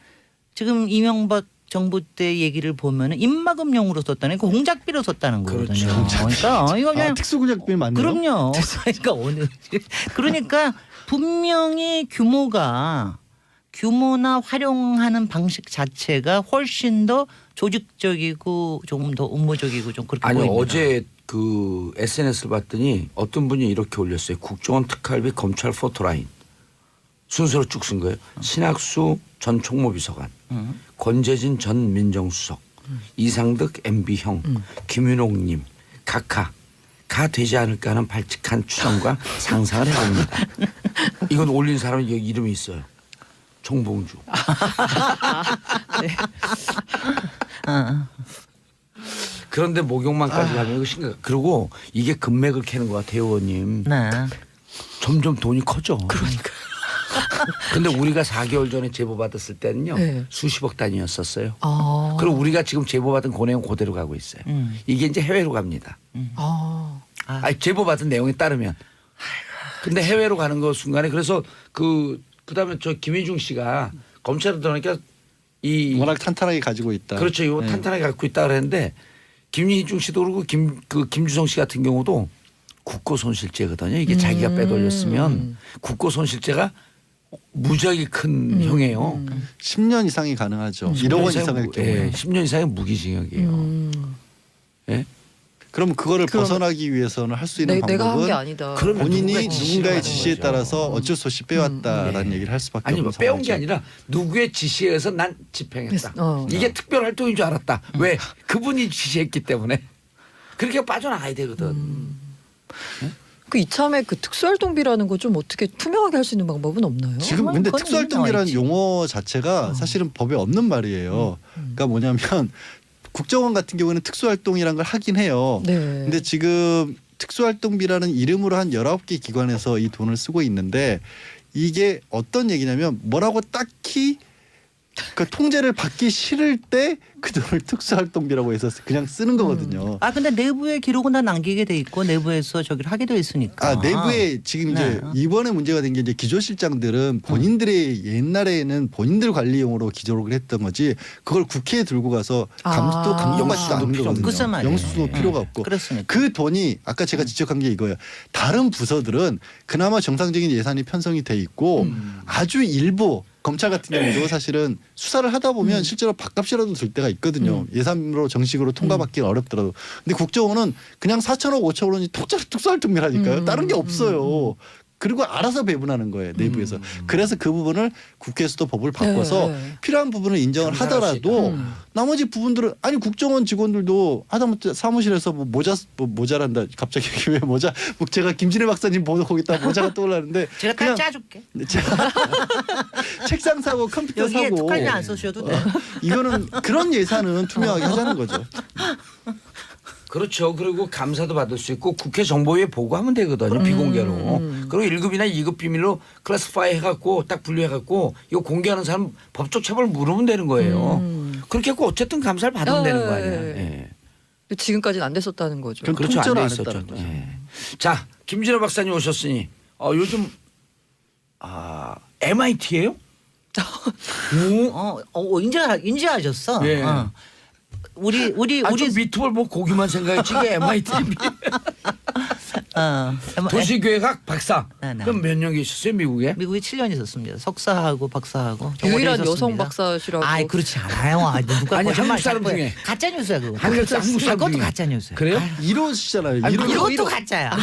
지금 이명박 정부 때 얘기를 보면은 입막음용으로 썼다는 거 공작비로 썼다는 거거든요. 그렇죠. 그러니까 이거 그냥 특수구작비 맞네요. 그럼요. 그러니까 분명히 규모나 활용하는 방식 자체가 훨씬 더 조직적이고 조금 더 업무적이고 좀 그렇게 아니 보입니다. 어제 그 SNS를 봤더니 어떤 분이 이렇게 올렸어요. 국정원 특활비 검찰 포토라인 순서로 쭉 쓴 거예요. 신학수 전 총무비서관, 권재진 전 민정수석, 이상득 MB형, 김윤옥님 각하 가 되지 않을까 하는 발칙한 추정과 상상을 해봅니다. 이건 올린 사람이 여기 이름이 있어요. 정봉주. 그런데 목욕만까지 가면 이거 심각. 그리고 이게 금맥을 캐는 것 같아요, 의원님. 네. 점점 돈이 커져. 그러니까. 근데 우리가 4개월 전에 제보 받았을 때는요. 네. 수십억 단위였었어요. 아. 그리고 우리가 지금 제보 받은 그 내용 그대로 가고 있어요. 이게 이제 해외로 갑니다. 아니, 제보 받은 내용에 따르면. 근데 해외로 가는 거 순간에 그래서 그다음에 저 김희중 씨가 검찰에 들어가니까 이 워낙 탄탄하게 가지고 있다. 그렇죠. 이거 네. 탄탄하게 갖고 있다 그랬는데 김희중 씨도 그러고 김주성 씨 같은 경우도 국고손실죄거든요. 이게 자기가 빼돌렸으면 국고손실죄가 무지하게 큰 형이에요. 10년 이상이 가능하죠. 1억 원 이상일 경우에. 10년 이상의 무기징역이에요. 예? 그럼 그거를 벗어나기 위해서는 할 수 있는 내가 한 게 방법은 아니다. 그러면 본인이 누군가의 지시를 누군가의 하는 지시에 거죠. 따라서 어쩔 수 없이 빼왔다라는 얘기를 할 수밖에 아니 없는 뭐 빼온 상황이죠. 게 아니라 누구의 지시에 의해서 난 집행했다. 어. 이게 특별 활동인 줄 알았다. 왜? 그분이 지시했기 때문에. 그렇게 빠져나가야 되거든. 그 이참에 그 특수활동비라는 거 좀 어떻게 투명하게 할 수 있는 방법은 없나요? 지금 뭐 근데 그건 특수활동이라는 있지. 용어 자체가 사실은 법에 없는 말이에요. 그러니까 뭐냐면 국정원 같은 경우는 특수활동이라는 걸 하긴 해요. 네. 근데 지금 특수활동비라는 이름으로 한 19개 기관에서 이 돈을 쓰고 있는데 이게 어떤 얘기냐면 뭐라고 딱히 그 통제를 받기 싫을 때 그 돈을 특수활동비라고 해서 그냥 쓰는 거거든요. 근데 내부에 기록은 다 남기게 돼 있고 내부에서 저기를 하게 돼 있으니까. 내부에 지금 이제 네. 이번에 문제가 된 게 이제 기조실장들은 본인들의 옛날에는 본인들 관리용으로 기록을 했던 거지 그걸 국회에 들고 가서 감독 감독받지도 않는 필요 없는 거거든요. 거죠. 영수도 필요가 없고. 그렇습니까? 그 돈이 아까 제가 지적한 게 이거예요. 다른 부서들은 그나마 정상적인 예산이 편성이 돼 있고 아주 일부 검찰 같은 경우도 사실은 수사를 하다 보면 실제로 밥값이라도 들 때가 있거든요. 예산으로 정식으로 통과받기는 어렵더라도. 근데 국정원은 그냥 4천억 5천억 원이 특수활동비라니까요. 다른 게 없어요. 그리고 알아서 배분하는 거예요. 내부에서. 그래서 그 부분을 국회에서도 법을 바꿔서 네. 필요한 부분을 인정을 감사할 수 하더라도 나머지 부분들은 아니 국정원 직원들도 하다못해 사무실에서 뭐 모자란다. 갑자기 왜 모자 제가 김진애 박사님 보고 거기다 모자가 떠올랐는데 제가 딱 그냥 짜줄게. 책상 사고 컴퓨터 여기에 사고 특활비 안 쓰셔도 돼. 이거는 그런 예산은 투명하게 하자는 거죠. 그렇죠. 그리고 감사도 받을 수 있고 국회 정보위에 보고하면 되거든요. 비공개로. 그리고 1급이나 2급 비밀로 클래스파이 해갖고 딱 분류해갖고 이거 공개하는 사람 법적 처벌 물으면 되는 거예요. 그렇게 했고 어쨌든 감사를 받으면 되는 거 아니에요. 예. 지금까지는 안 됐었다는 거죠. 그럼 그렇죠. 통째로 안 안 돼 있었죠. 했다는 거죠. 예. 자, 김진호 박사님 오셨으니 요즘 MIT예요? 인지하셨어. 예. 우리 좀 미트볼 뭐 고기만 생각했지 이게 MIT 도시계획학 박사. 네, 네. 그럼 몇 년 계셨어요 미국에? 미국에 7년 있었습니다. 석사하고 박사하고 유일한 정원에 여성 있었습니다. 박사시라고. 아이 그렇지 않아요. 누가 아니, 거짓말 한국 사람 자꾸 해. 중에. 가짜 뉴스야 그거. 한국 사람 그것도 중에. 가짜 뉴스야. 그래요? 이러시잖아요. 아니, 이것도 가짜야.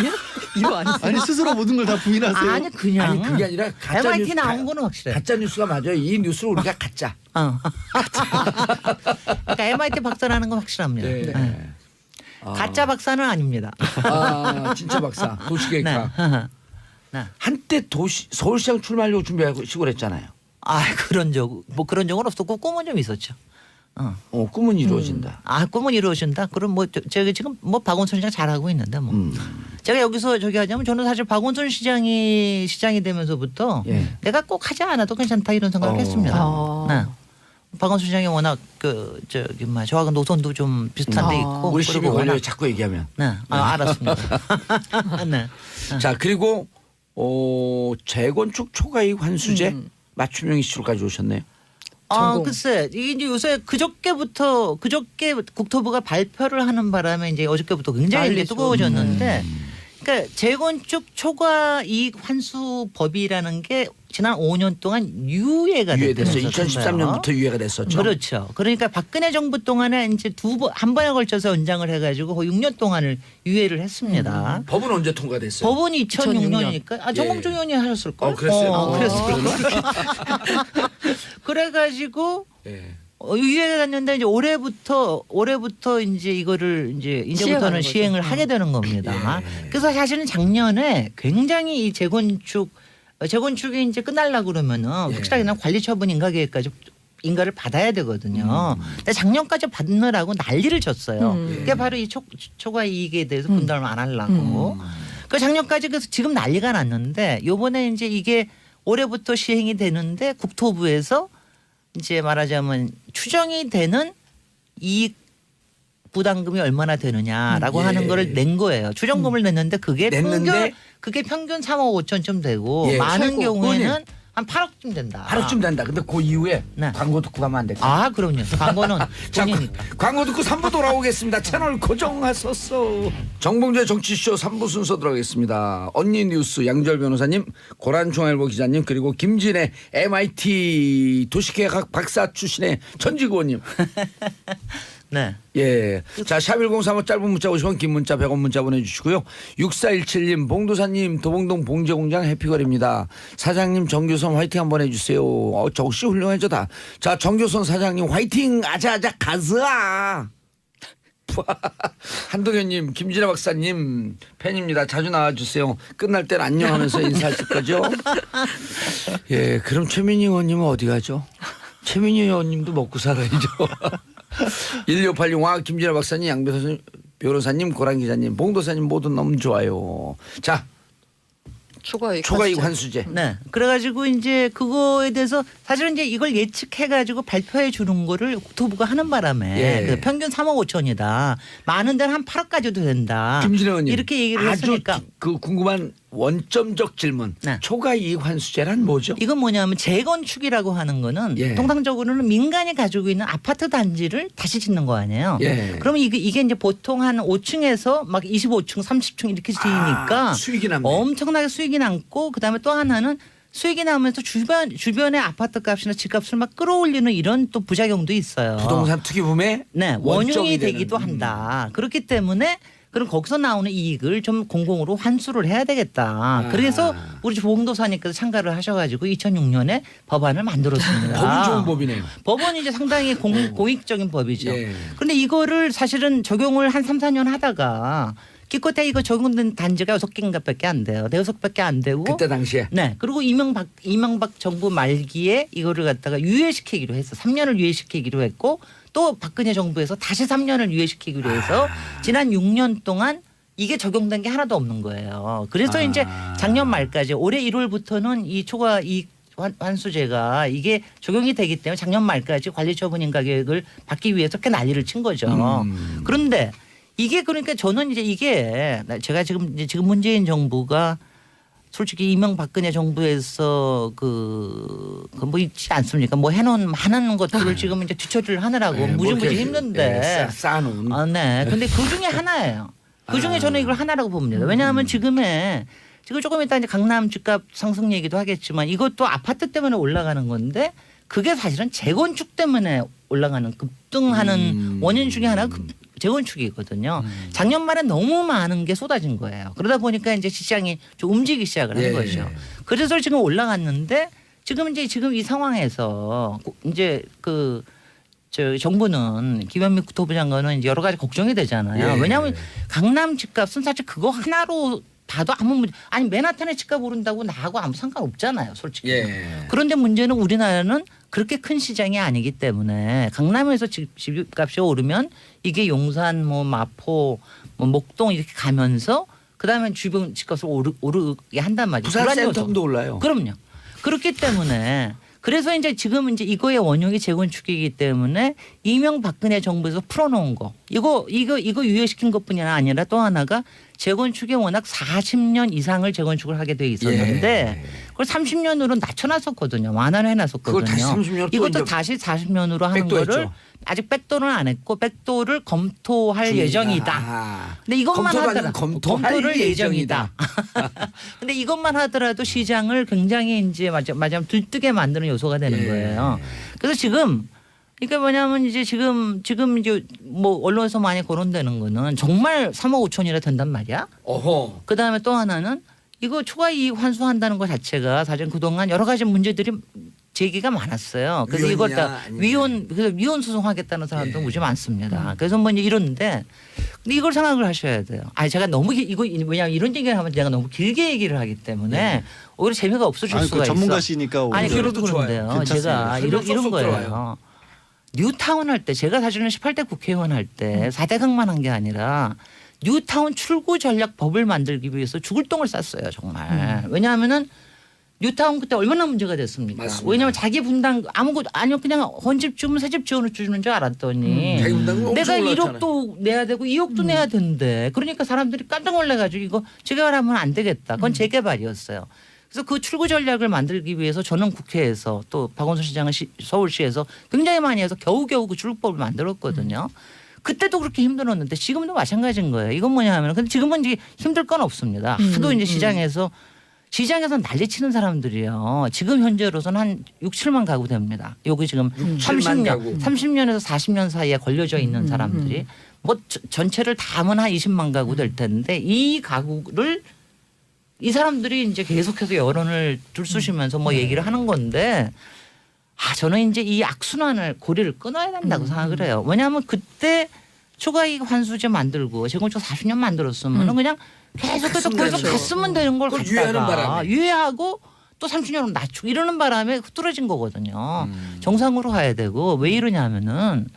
이거 아니세요? 아니 스스로 모든 걸 다 부인하세요. 아니 그냥 아니 그게 아니라 가짜 MIT 뉴스 나온 거는 확실해. 가짜 뉴스가 맞아요. 이 뉴스를 우리가 가짜. 그러니까 MIT 박사라는 건 확실합니다. 네. 네. 가짜 박사는 아닙니다. 진짜 박사 도시계획학. 네. 한때 서울시장 출마하려고 준비하고 시골했잖아요. 그런 적은 없었고 꿈은 좀 있었죠. 꿈은 이루어진다. 꿈은 이루어진다. 그럼 저기 지금 박원순 시장 잘하고 있는데 제가 여기서 저기 하자면 저는 사실 박원순 시장이 되면서부터 예. 내가 꼭 하지 않아도 괜찮다 이런 생각을 했습니다. 네. 박원순 시장이 워낙 저하고 노선도 좀 비슷한 데 있고 우리 시비 그리고 걸려요. 워낙- 자꾸 얘기하면. 네. 알았습니다. 네. 자 그리고 재건축 초과이익 환수제 맞춤형 이슈로 가져오셨네요. 전공. 글쎄 이게 이제 요새 그저께 국토부가 발표를 하는 바람에 이제 어저께부터 굉장히 이제 난리죠. 뜨거워졌는데, 그러니까 재건축 초과 이익 환수법이라는 게 지난 5년 동안 유예가 유예됐어요. 됐어요. 2013년부터 유예가 됐었죠. 그렇죠. 그러니까 박근혜 정부 동안에 이제 한 번에 걸쳐서 연장을 해가지고 거의 6년 동안을 유예를 했습니다. 법은 언제 통과됐어요? 법은 2006년이니까 정봉주 의원이 하셨을 걸. 그랬어요. 그랬을 걸. 그래가지고 예. 유예가 됐는데 이제 올해부터 이제 이거를 이제부터는 시행하는 시행을 거죠. 하게 되는 겁니다. 예. 그래서 사실은 작년에 굉장히 이 재건축이 이제 끝날라고 그러면은 예. 확실하게 그냥 관리 처분 인가 계획까지 인가를 받아야 되거든요. 근데 작년까지 받느라고 난리를 쳤어요. 그게 바로 이 초과 이익에 대해서 분담을 안 하려고. 그 작년까지 그래서 지금 난리가 났는데 요번에 이제 이게 올해부터 시행이 되는데 국토부에서 이제 말하자면 추정이 되는 이익 부담금이 얼마나 되느냐라고 하는 거를 낸 거예요. 추정금을 냈는데 그게 냈는데? 평균 3억 5천쯤 되고 예, 많은 최고. 경우에는 한 8억쯤 된다. 8억쯤 된다. 근데 그 이후에 네. 광고 듣고 가면 안 될까? 그럼요. 광고는 자, 본인이 광고 듣고 3부 돌아오겠습니다. 채널 고정하소서. 정봉주의 정치쇼 3부 순서 들어가겠습니다. 언니 뉴스 양절 변호사님, 고란중앙일보 기자님, 그리고 김진애 MIT 도시계획학 박사 출신의 전직 의원님. 네. 예. 자, 샵1035 짧은 문자 50원, 긴 문자 100원 문자 보내주시고요. 6417님, 봉도사님, 도봉동 봉제공장 해피걸입니다. 사장님 정교선 화이팅 한번 해주세요. 저씨 훌륭해져다. 자, 정교선 사장님 화이팅! 아자아자 가즈아! 한동현님, 김진아 박사님 팬입니다. 자주 나와주세요. 끝날 땐 안녕하면서 인사하실 거죠? 예, 그럼 최민희 의원님은 어디 가죠? 최민희 의원님도 먹고 살아야죠. 1686 김진아 박사님, 양 변호사님, 고란 기자님, 봉도사님 모두 너무 좋아요. 자, 초과이익 환수제. 네. 그래가지고 이제 그거에 대해서 사실은 이제 이걸 예측해가지고 발표해 주는 거를 국토부가 하는 바람에 예. 그 평균 3억 5천이다. 많은 데는 한 8억까지도 된다. 김진애 의원님 이렇게 얘기를 아주 했으니까 그 궁금한 원점적 질문. 네. 초과이익 환수제란 뭐죠? 이건 뭐냐면 재건축이라고 하는 거는 예. 통상적으로는 민간이 가지고 있는 아파트 단지를 다시 짓는 거 아니에요. 예. 그러면 이게 이제 보통 한 5층에서 막 25층, 30층 이렇게 지으니까 수익이 남네. 엄청나게 수익이 남고 그다음에 또 하나는 수익이 나면서 주변의 아파트 값이나 집값을 막 끌어올리는 이런 또 부작용도 있어요. 부동산 투기붐의 네, 원점이 원흉이 되는. 되기도 한다. 그렇기 때문에 그럼 거기서 나오는 이익을 좀 공공으로 환수를 해야 되겠다. 그래서 우리 보험도사님께서 참가를 하셔가지고 2006년에 법안을 만들었습니다. 법은 좋은 법이네요. 법은 이제 상당히 공익적인 법이죠. 예. 그런데 이거를 사실은 적용을 한 3, 4년 하다가 기껏해 이거 적용된 단지가 6개인가밖에 안 돼요. 6개밖에 안 되고. 그때 당시에. 네. 그리고 이명박 정부 말기에 이거를 갖다가 유예시키기로 했어. 3년을 유예시키기로 했고 또 박근혜 정부에서 다시 3년을 유예시키기 위해서 지난 6년 동안 이게 적용된 게 하나도 없는 거예요. 그래서 이제 작년 말까지 올해 1월부터는 이 초과 이익 환수제가 이게 적용이 되기 때문에 작년 말까지 관리처분인 가격을 받기 위해서 꽤 난리를 친 거죠. 그런데 이게 그러니까 저는 이제 이게 제가 지금 문재인 정부가 솔직히 이명박근혜 정부에서 뭐 있지 않습니까? 뭐 해놓은 많은 것들을 지금 이제 뒤처리를 하느라고 무지무지 힘든데. 쌓아놓은. 네. 근데 그 중에 하나예요. 그 중에 저는 이걸 하나라고 봅니다. 왜냐하면 지금 조금 이따 이제 강남 집값 상승 얘기도 하겠지만 이것도 아파트 때문에 올라가는 건데 그게 사실은 재건축 때문에 올라가는 급등하는 원인 중에 하나가 재건축이거든요. 작년 말에 너무 많은 게 쏟아진 거예요. 그러다 보니까 이제 시장이 좀 움직이기 시작을 한 거죠. 그래서 지금 올라갔는데 지금 이 상황에서 이제 정부는 김현미 국토부 장관은 이제 여러 가지 걱정이 되잖아요. 왜냐하면 강남 집값은 사실 그거 하나로 봐도 아무 문제 아니 맨하탄의 집값 오른다고 나하고 아무 상관없잖아요, 솔직히. 그런데 문제는 우리나라는 그렇게 큰 시장이 아니기 때문에 강남에서 집값이 오르면 이게 용산, 뭐 마포, 뭐 목동 이렇게 가면서 그다음에 주변 집값을 오르게 한단 말이에요. 부산 센텀도 올라요. 그럼요. 그렇기 때문에 그래서 이제 지금 이제 이거의 원흉이 재건축이기 때문에 이명박근혜 정부에서 풀어놓은 거 이거 유예시킨 것뿐이 아니라 또 하나가 재건축에 워낙 40년 이상을 재건축을 하게 돼 있었는데 그걸 30년으로 낮춰놨었거든요. 완화를 해놨었거든요. 그걸 다시 30년 이것도 다시 40년으로 하는 거를 아직 백도는 안 했고 백도를 검토할 예정이다. 근데 이것만 하더라도 검토를 예정이다. 근데 이것만 하더라도 시장을 굉장히 이제 마지막 들뜨게 만드는 요소가 되는 거예요. 그래서 지금 그러니까 뭐냐면 이제 지금 이제 뭐 언론에서 많이 거론되는 거는 정말 3억 5천이라 된단 말이야. 그 다음에 또 하나는 이거 초과 이익 환수한다는 것 자체가 사실 그동안 여러 가지 문제들이 제기가 많았어요. 그래서 이걸 다 위헌 소송하겠다는 사람도 무지 많습니다. 그래서 뭐 이러는데 근데 이걸 생각을 하셔야 돼요. 아니 제가 너무 이거 왜냐하면 이런 얘기를 하면 내가 너무 길게 얘기를 하기 때문에 오히려 재미가 없어질 수가 있어. 전문가시니까 아니 그래도 좋아요. 그런데요. 제가 이런 거예요. 들어와요. 뉴타운 할 때 제가 사실은 18대 국회의원 할 때 4대강만 한 게 아니라 뉴타운 출구 전략 법을 만들기 위해서 죽을 똥을 쌌어요 정말. 왜냐하면은 뉴타운 그때 얼마나 문제가 됐습니까? 맞습니다. 왜냐하면 자기 분당 아무것도 아니요 그냥 헌집 주면 새집 지어주는 줄 알았더니 자기 분당은 내가 엄청 1억도 내야 되고 2억도 내야 되는데 그러니까 사람들이 깜짝 놀라가지고 이거 재개발하면 안 되겠다. 그건 재개발이었어요. 그래서 그 출구 전략을 만들기 위해서 저는 국회에서 또 박원순 시장은 서울시에서 굉장히 많이 해서 겨우겨우 그 출구법을 만들었거든요. 그때도 그렇게 힘들었는데 지금도 마찬가지인 거예요. 이건 뭐냐 하면 근데 지금은 이제 힘들 건 없습니다. 하도 이제 시장에서 난리치는 사람들이요. 지금 현재로서는 한 6, 7만 가구 됩니다. 여기 지금 30년에서 40년 사이에 걸려져 있는 사람들이 뭐 전체를 다 하면 한 20만 가구 될 텐데 이 가구를 이 사람들이 이제 계속해서 여론을 들쑤시면서 뭐 얘기를 하는 건데 저는 이제 이 악순환을 고리를 끊어야 된다고 생각을 해요. 왜냐하면 그때 초과이익 환수제 만들고 재건축 40년 만들었으면 그냥 계속해서 거기서 갔으면 되는 걸 갖다가 유예하고 또 30년으로 낮추고 이러는 바람에 흐트러진 거거든요. 정상으로 가야 되고 왜 이러냐면은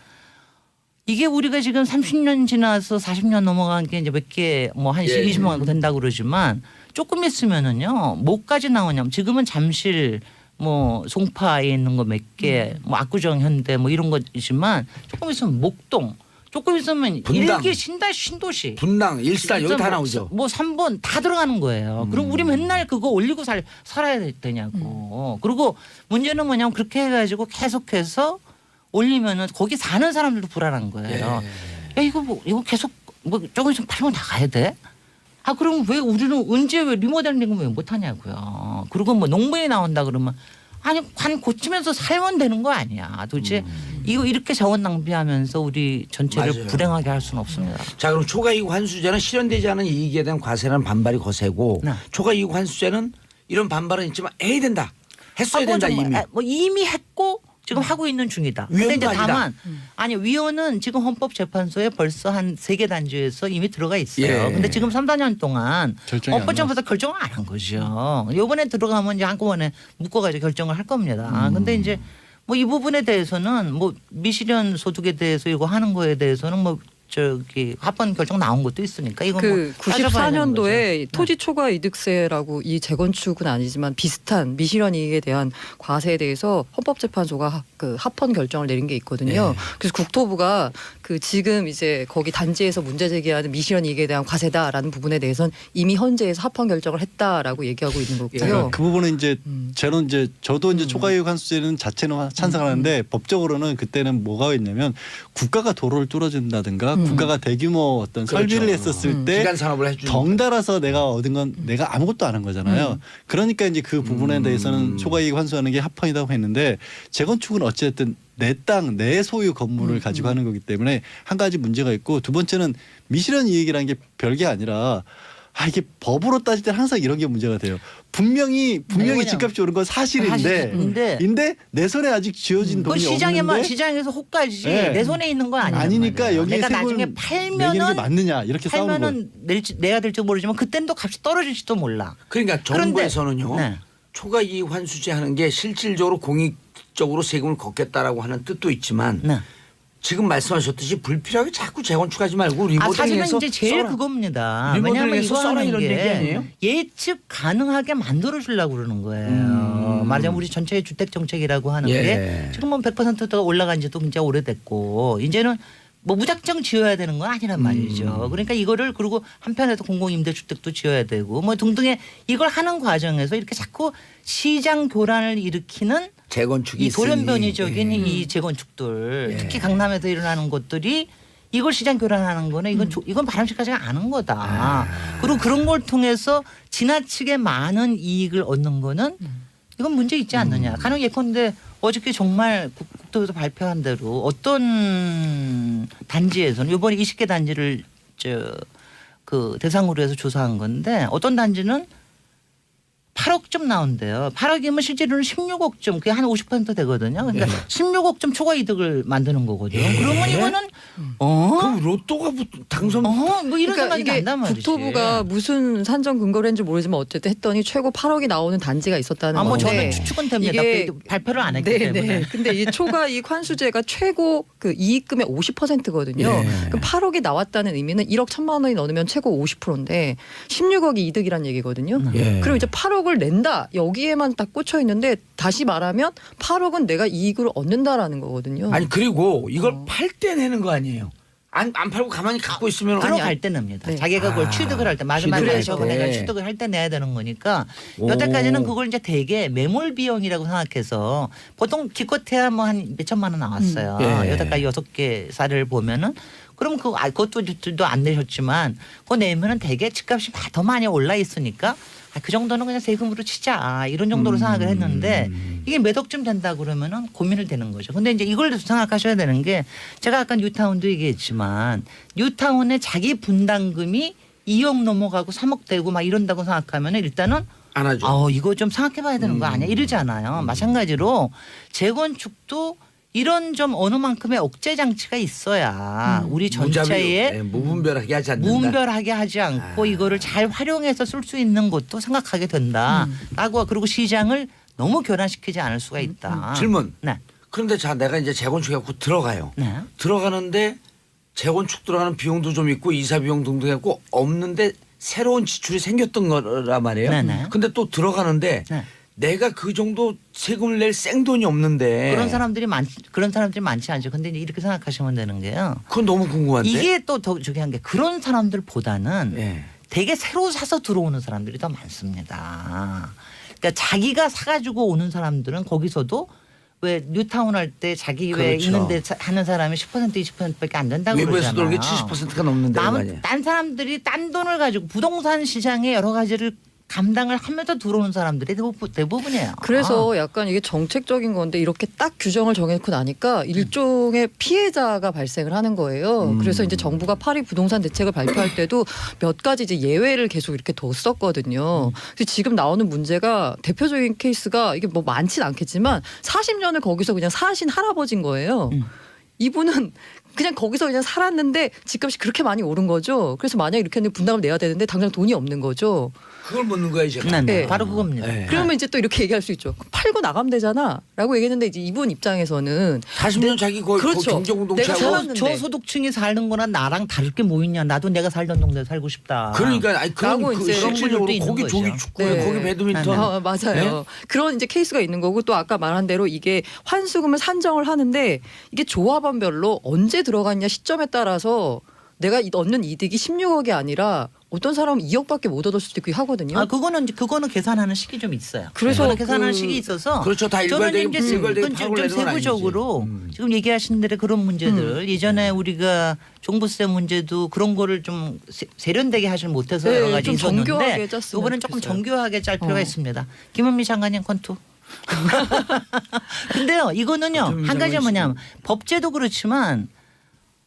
이게 우리가 지금 30년 지나서 40년 넘어간 게 이제 몇 개 뭐 한 20만 가구 된다고 그러지만 조금 있으면은요 뭐까지 나오냐면 지금은 잠실 뭐 송파에 있는 거 몇 개 뭐 압구정 현대 뭐 이런 거지만 조금 있으면 목동 조금 있으면 분당. 일개 신도시 분당, 일산 여기 다 나오죠. 뭐 3번 다 들어가는 거예요. 그럼 우리 맨날 그거 올리고 살아야 되냐고. 그리고 문제는 뭐냐면 그렇게 해가지고 계속해서 올리면은 거기 사는 사람들도 불안한 거예요. 야 이거 계속 뭐 조금 있으면 팔고 나가야 돼? 그럼 왜 우리는 언제 왜 리모델링을 왜 못하냐고요. 그리고 뭐 농부에 나온다 그러면 아니 관 고치면서 살면 되는 거 아니야. 도대체 이거 이렇게 자원 낭비하면서 우리 전체를 맞아요. 불행하게 할 수는 없습니다. 자 그럼 초과이익 환수제는 실현되지 않은 이익에 대한 과세라는 반발이 거세고 초과이익 환수제는 이런 반발은 있지만 해야 된다. 했어야 된다 이미. 이미 했고 지금 하고 있는 중이다. 근데 이제 다만 위원은 지금 헌법재판소에 벌써 한 3개 단지에서 이미 들어가 있어요. 근데 지금 3, 4년 동안 헌법재판소 결정을 안 한 거죠. 이번에 들어가면 이제 한꺼번에 묶어가지고 결정을 할 겁니다. 근데 이제 뭐 이 부분에 대해서는 뭐 미실현 소득에 대해서 이거 하는 거에 대해서는 뭐 저기 합헌 결정 나온 것도 있으니까 이거 그 뭐 따져봐야 되는 거죠. 94년도에 토지 초과 이득세라고 이 재건축은 아니지만 비슷한 미실현 이익에 대한 과세에 대해서 헌법재판소가 그 합헌 결정을 내린 게 있거든요. 네. 그래서 국토부가 그 지금 이제 거기 단지에서 문제 제기하는 미실현 이익에 대한 과세다라는 부분에 대해서는 이미 헌재에서 합헌 결정을 했다라고 얘기하고 있는 거고요. 그러니까 그 부분은 이제 저는 이제 저도 이제 음. 초과이익 환수제는 자체는 찬성하는데 법적으로는 그때는 뭐가 있냐면 국가가 도로를 뚫어준다든가 국가가 대규모 어떤 설비를 그렇죠. 했었을 때 기간 산업을 해주는 덩달아서 내가 얻은 건 내가 아무것도 안 한 거잖아요. 그러니까 이제 그 부분에 대해서는 초과이익 환수하는 게 합헌이라고 했는데 재건축은 어쨌든 내 땅, 내 소유 건물을 가지고 하는 거기 때문에 한 가지 문제가 있고 두 번째는 미실현 이익이라는 게 별게 아니라 이게 법으로 따질 때 항상 이런 게 문제가 돼요. 분명히 뭐냐. 집값이 오른 건 사실인데 사실인데 내 손에 아직 쥐어진 그 돈이 시장에만 없는데 시장에서 호가지 네. 내 손에 있는 건 아니란 아니니까 말이에요. 여기에 내가 나중에 세금을 매기는 게 팔면은 맞느냐 이렇게 싸우는 거예요. 내야 될지 모르지만 그때는 또 값이 떨어질지도 몰라. 그러니까 정부에서는요. 네. 초과이익 환수제 하는 게 실질적으로 공익적으로 세금을 걷겠다라고 하는 뜻도 있지만 네. 지금 말씀하셨듯이 불필요하게 자꾸 재건축하지 말고 사실은 리모델링해서 이제 제일 써라. 그겁니다. 리모델링해서 왜냐하면 이거 써라 하는 이런 얘기 게 아니에요? 예측 가능하게 만들어 주려고 그러는 거예요. 말하자면 우리 전체의 주택 정책이라고 하는 예. 게 지금 뭐 100%가 올라간 지도 굉장히 오래됐고 이제는 뭐 무작정 지어야 되는 건 아니란 말이죠. 그러니까 이거를 그리고 한편에서 공공임대주택도 지어야 되고 뭐 등등의 이걸 하는 과정에서 이렇게 자꾸 시장 교란을 일으키는 재건축이 이 있으니. 돌연변이적인 이 재건축들 예. 특히 강남에서 일어나는 것들이 이걸 시장 교란하는 거는 이건 바람직하지가 않은 거다. 그리고 그런 걸 통해서 지나치게 많은 이익을 얻는 거는 이건 문제 있지 않느냐. 가령 예컨대 어저께 정말 국토부에서 발표한 대로 어떤 단지에서는 이번에 20개 단지를 그 대상으로 해서 조사한 건데 어떤 단지는 8억점 나온대요. 8억이면 실제로는 16억점, 그게 한 50% 되거든요. 그러니까 16억점 초과 이득을 만드는 거거든요. 그러면 이거는 그럼 로또가 당선 뭐 이런 그러니까 생각이 이게 난단 말이지. 국토부가 무슨 산정 근거를 했는지 모르지만 어쨌든 했더니 최고 8억이 나오는 단지가 있었다는 뭐 건데 저는 추측은 됩니다. 이게 발표를 안 했기 때문에. 근데 이 초과이익 환수제가 최고 그 이익금의 50%거든요. 예. 그럼 8억이 나왔다는 의미는 1억 1천만 원이 넘으면 최고 50%인데 16억이 이득이란 얘기거든요. 예. 그리고 이제 8억을 낸다 여기에만 딱 꽂혀 있는데 다시 말하면 8억은 내가 이익을 얻는다라는 거거든요. 아니 그리고 이걸 팔 때 내는 거 아니에요. 안 팔고 가만히 갖고 있으면 들어갈 때 냅니다. 네. 자기가 그걸 취득을 할 때 마지막에 취득할 저거 때. 내가 취득을 할 때 내야 되는 거니까 오. 여태까지는 그걸 이제 대개 매몰 비용이라고 생각해서 보통 기껏해야 뭐 한 몇천만 원 나왔어요. 예. 여태까지 6개 사례를 보면은 그럼 그것도 안 내셨지만 그거 내면은 대개 집값이 더 많이 올라 있으니까 그 정도는 그냥 세금으로 치자 이런 정도로 생각을 했는데 이게 몇 억쯤 된다 그러면은 고민을 되는 거죠. 근데 이제 이걸 생각하셔야 되는 게 제가 아까 뉴타운도 얘기했지만 뉴타운의 자기 분담금이 2억 넘어가고 3억 되고 막 이런다고 생각하면 일단은 안 하죠. 이거 좀 생각해봐야 되는 거 아니야 이러잖아요. 마찬가지로 재건축도 이런 좀 어느 만큼의 억제 장치가 있어야 우리 전체에 무분별하게 하지 않는다. 무분별하게 하지 않고 이거를 잘 활용해서 쓸 수 있는 것도 생각하게 된다라고 그리고 시장을 너무 교란시키지 않을 수가 있다. 질문. 네. 그런데 자 내가 이제 재건축해갖고 들어가요. 네. 들어가는데 재건축 들어가는 비용도 좀 있고 이사 비용 등등 해갖고 없는데 새로운 지출이 생겼던 거란 말이에요. 네네. 근데 또 들어가는데 네. 내가 그 정도 세금을 낼 생돈이 없는데 그런 사람들이 많지 않죠. 근데 이제 이렇게 생각하시면 되는 게요. 그건 너무 궁금한데. 이게 또 더 중요한 게 그런 사람들보다는 예. 되게 새로 사서 들어오는 사람들이 더 많습니다. 그러니까 자기가 사가지고 오는 사람들은 거기서도 왜 뉴타운 할 때 자기 왜 그렇죠. 있는데 하는 사람이 10% 20%밖에 안 된다고 외부에서 그러잖아요. 돌게 70%가 넘는데 딴 사람들이 딴 돈을 가지고 부동산 시장에 여러 가지를 감당을 하면서 들어오는 사람들이 대부분이에요. 그래서 약간 이게 정책적인 건데 이렇게 딱 규정을 정해놓고 나니까 일종의 피해자가 발생을 하는 거예요. 그래서 이제 정부가 파리 부동산 대책을 발표할 때도 몇 가지 이제 예외를 계속 이렇게 뒀었거든요. 그래서 지금 나오는 문제가 대표적인 케이스가 이게 뭐 많진 않겠지만 40년을 거기서 그냥 사신 할아버지인 거예요. 이분은 그냥 거기서 그냥 살았는데 집값이 그렇게 많이 오른 거죠. 그래서 만약 이렇게 했는데 분담을 내야 되는데 당장 돈이 없는 거죠. 그걸 묻는 거예요 제가. 네, 네. 네. 바로 그겁니다. 네. 그러면 이제 또 이렇게 얘기할 수 있죠. 팔고 나가면 되잖아라고 얘기했는데 이제 이분 입장에서는 40년 자기 거기 그렇죠. 경제공동체하고 내가 살았는데. 저소득층이 사는 거나 나랑 다를 게 뭐 있냐. 나도 내가 살던 동네에 살고 싶다. 그러니까 아니 그런 라고 그 이제 실질적으로 그런 거기 분들도 조기 있는 축구에 거죠. 거기 네. 배드민턴 맞아요. 그런 이제 케이스가 있는 거고 또 아까 말한 대로 이게 환수금을 산정을 하는데 이게 조합원별로 언제 들어갔냐 시점에 따라서 내가 얻는 이득이 16억이 아니라 어떤 사람은 2억밖에 못 얻을 수도 있고 하거든요. 아 그거는 계산하는 식이 좀 있어요. 그래서 그거는 계산하는 그- 식이 있어서 그렇죠. 다 저는 일괄되게 이제 일괄되게 좀 파악을 내는 건 세부적으로 아니지. 지금 얘기하신 대로 그런 문제들 예전에 우리가 종부세 문제도 그런 거를 좀 세련되게 하질 못해서 네, 여러 가지 좀 정교하게 있었는데 짰으면 이번엔 조금 좋겠어요. 정교하게 짤 필요가 어. 있습니다. 김은미 장관님 컨투. 근데요 이거는요 한 가지가 뭐냐면 법제도 그렇지만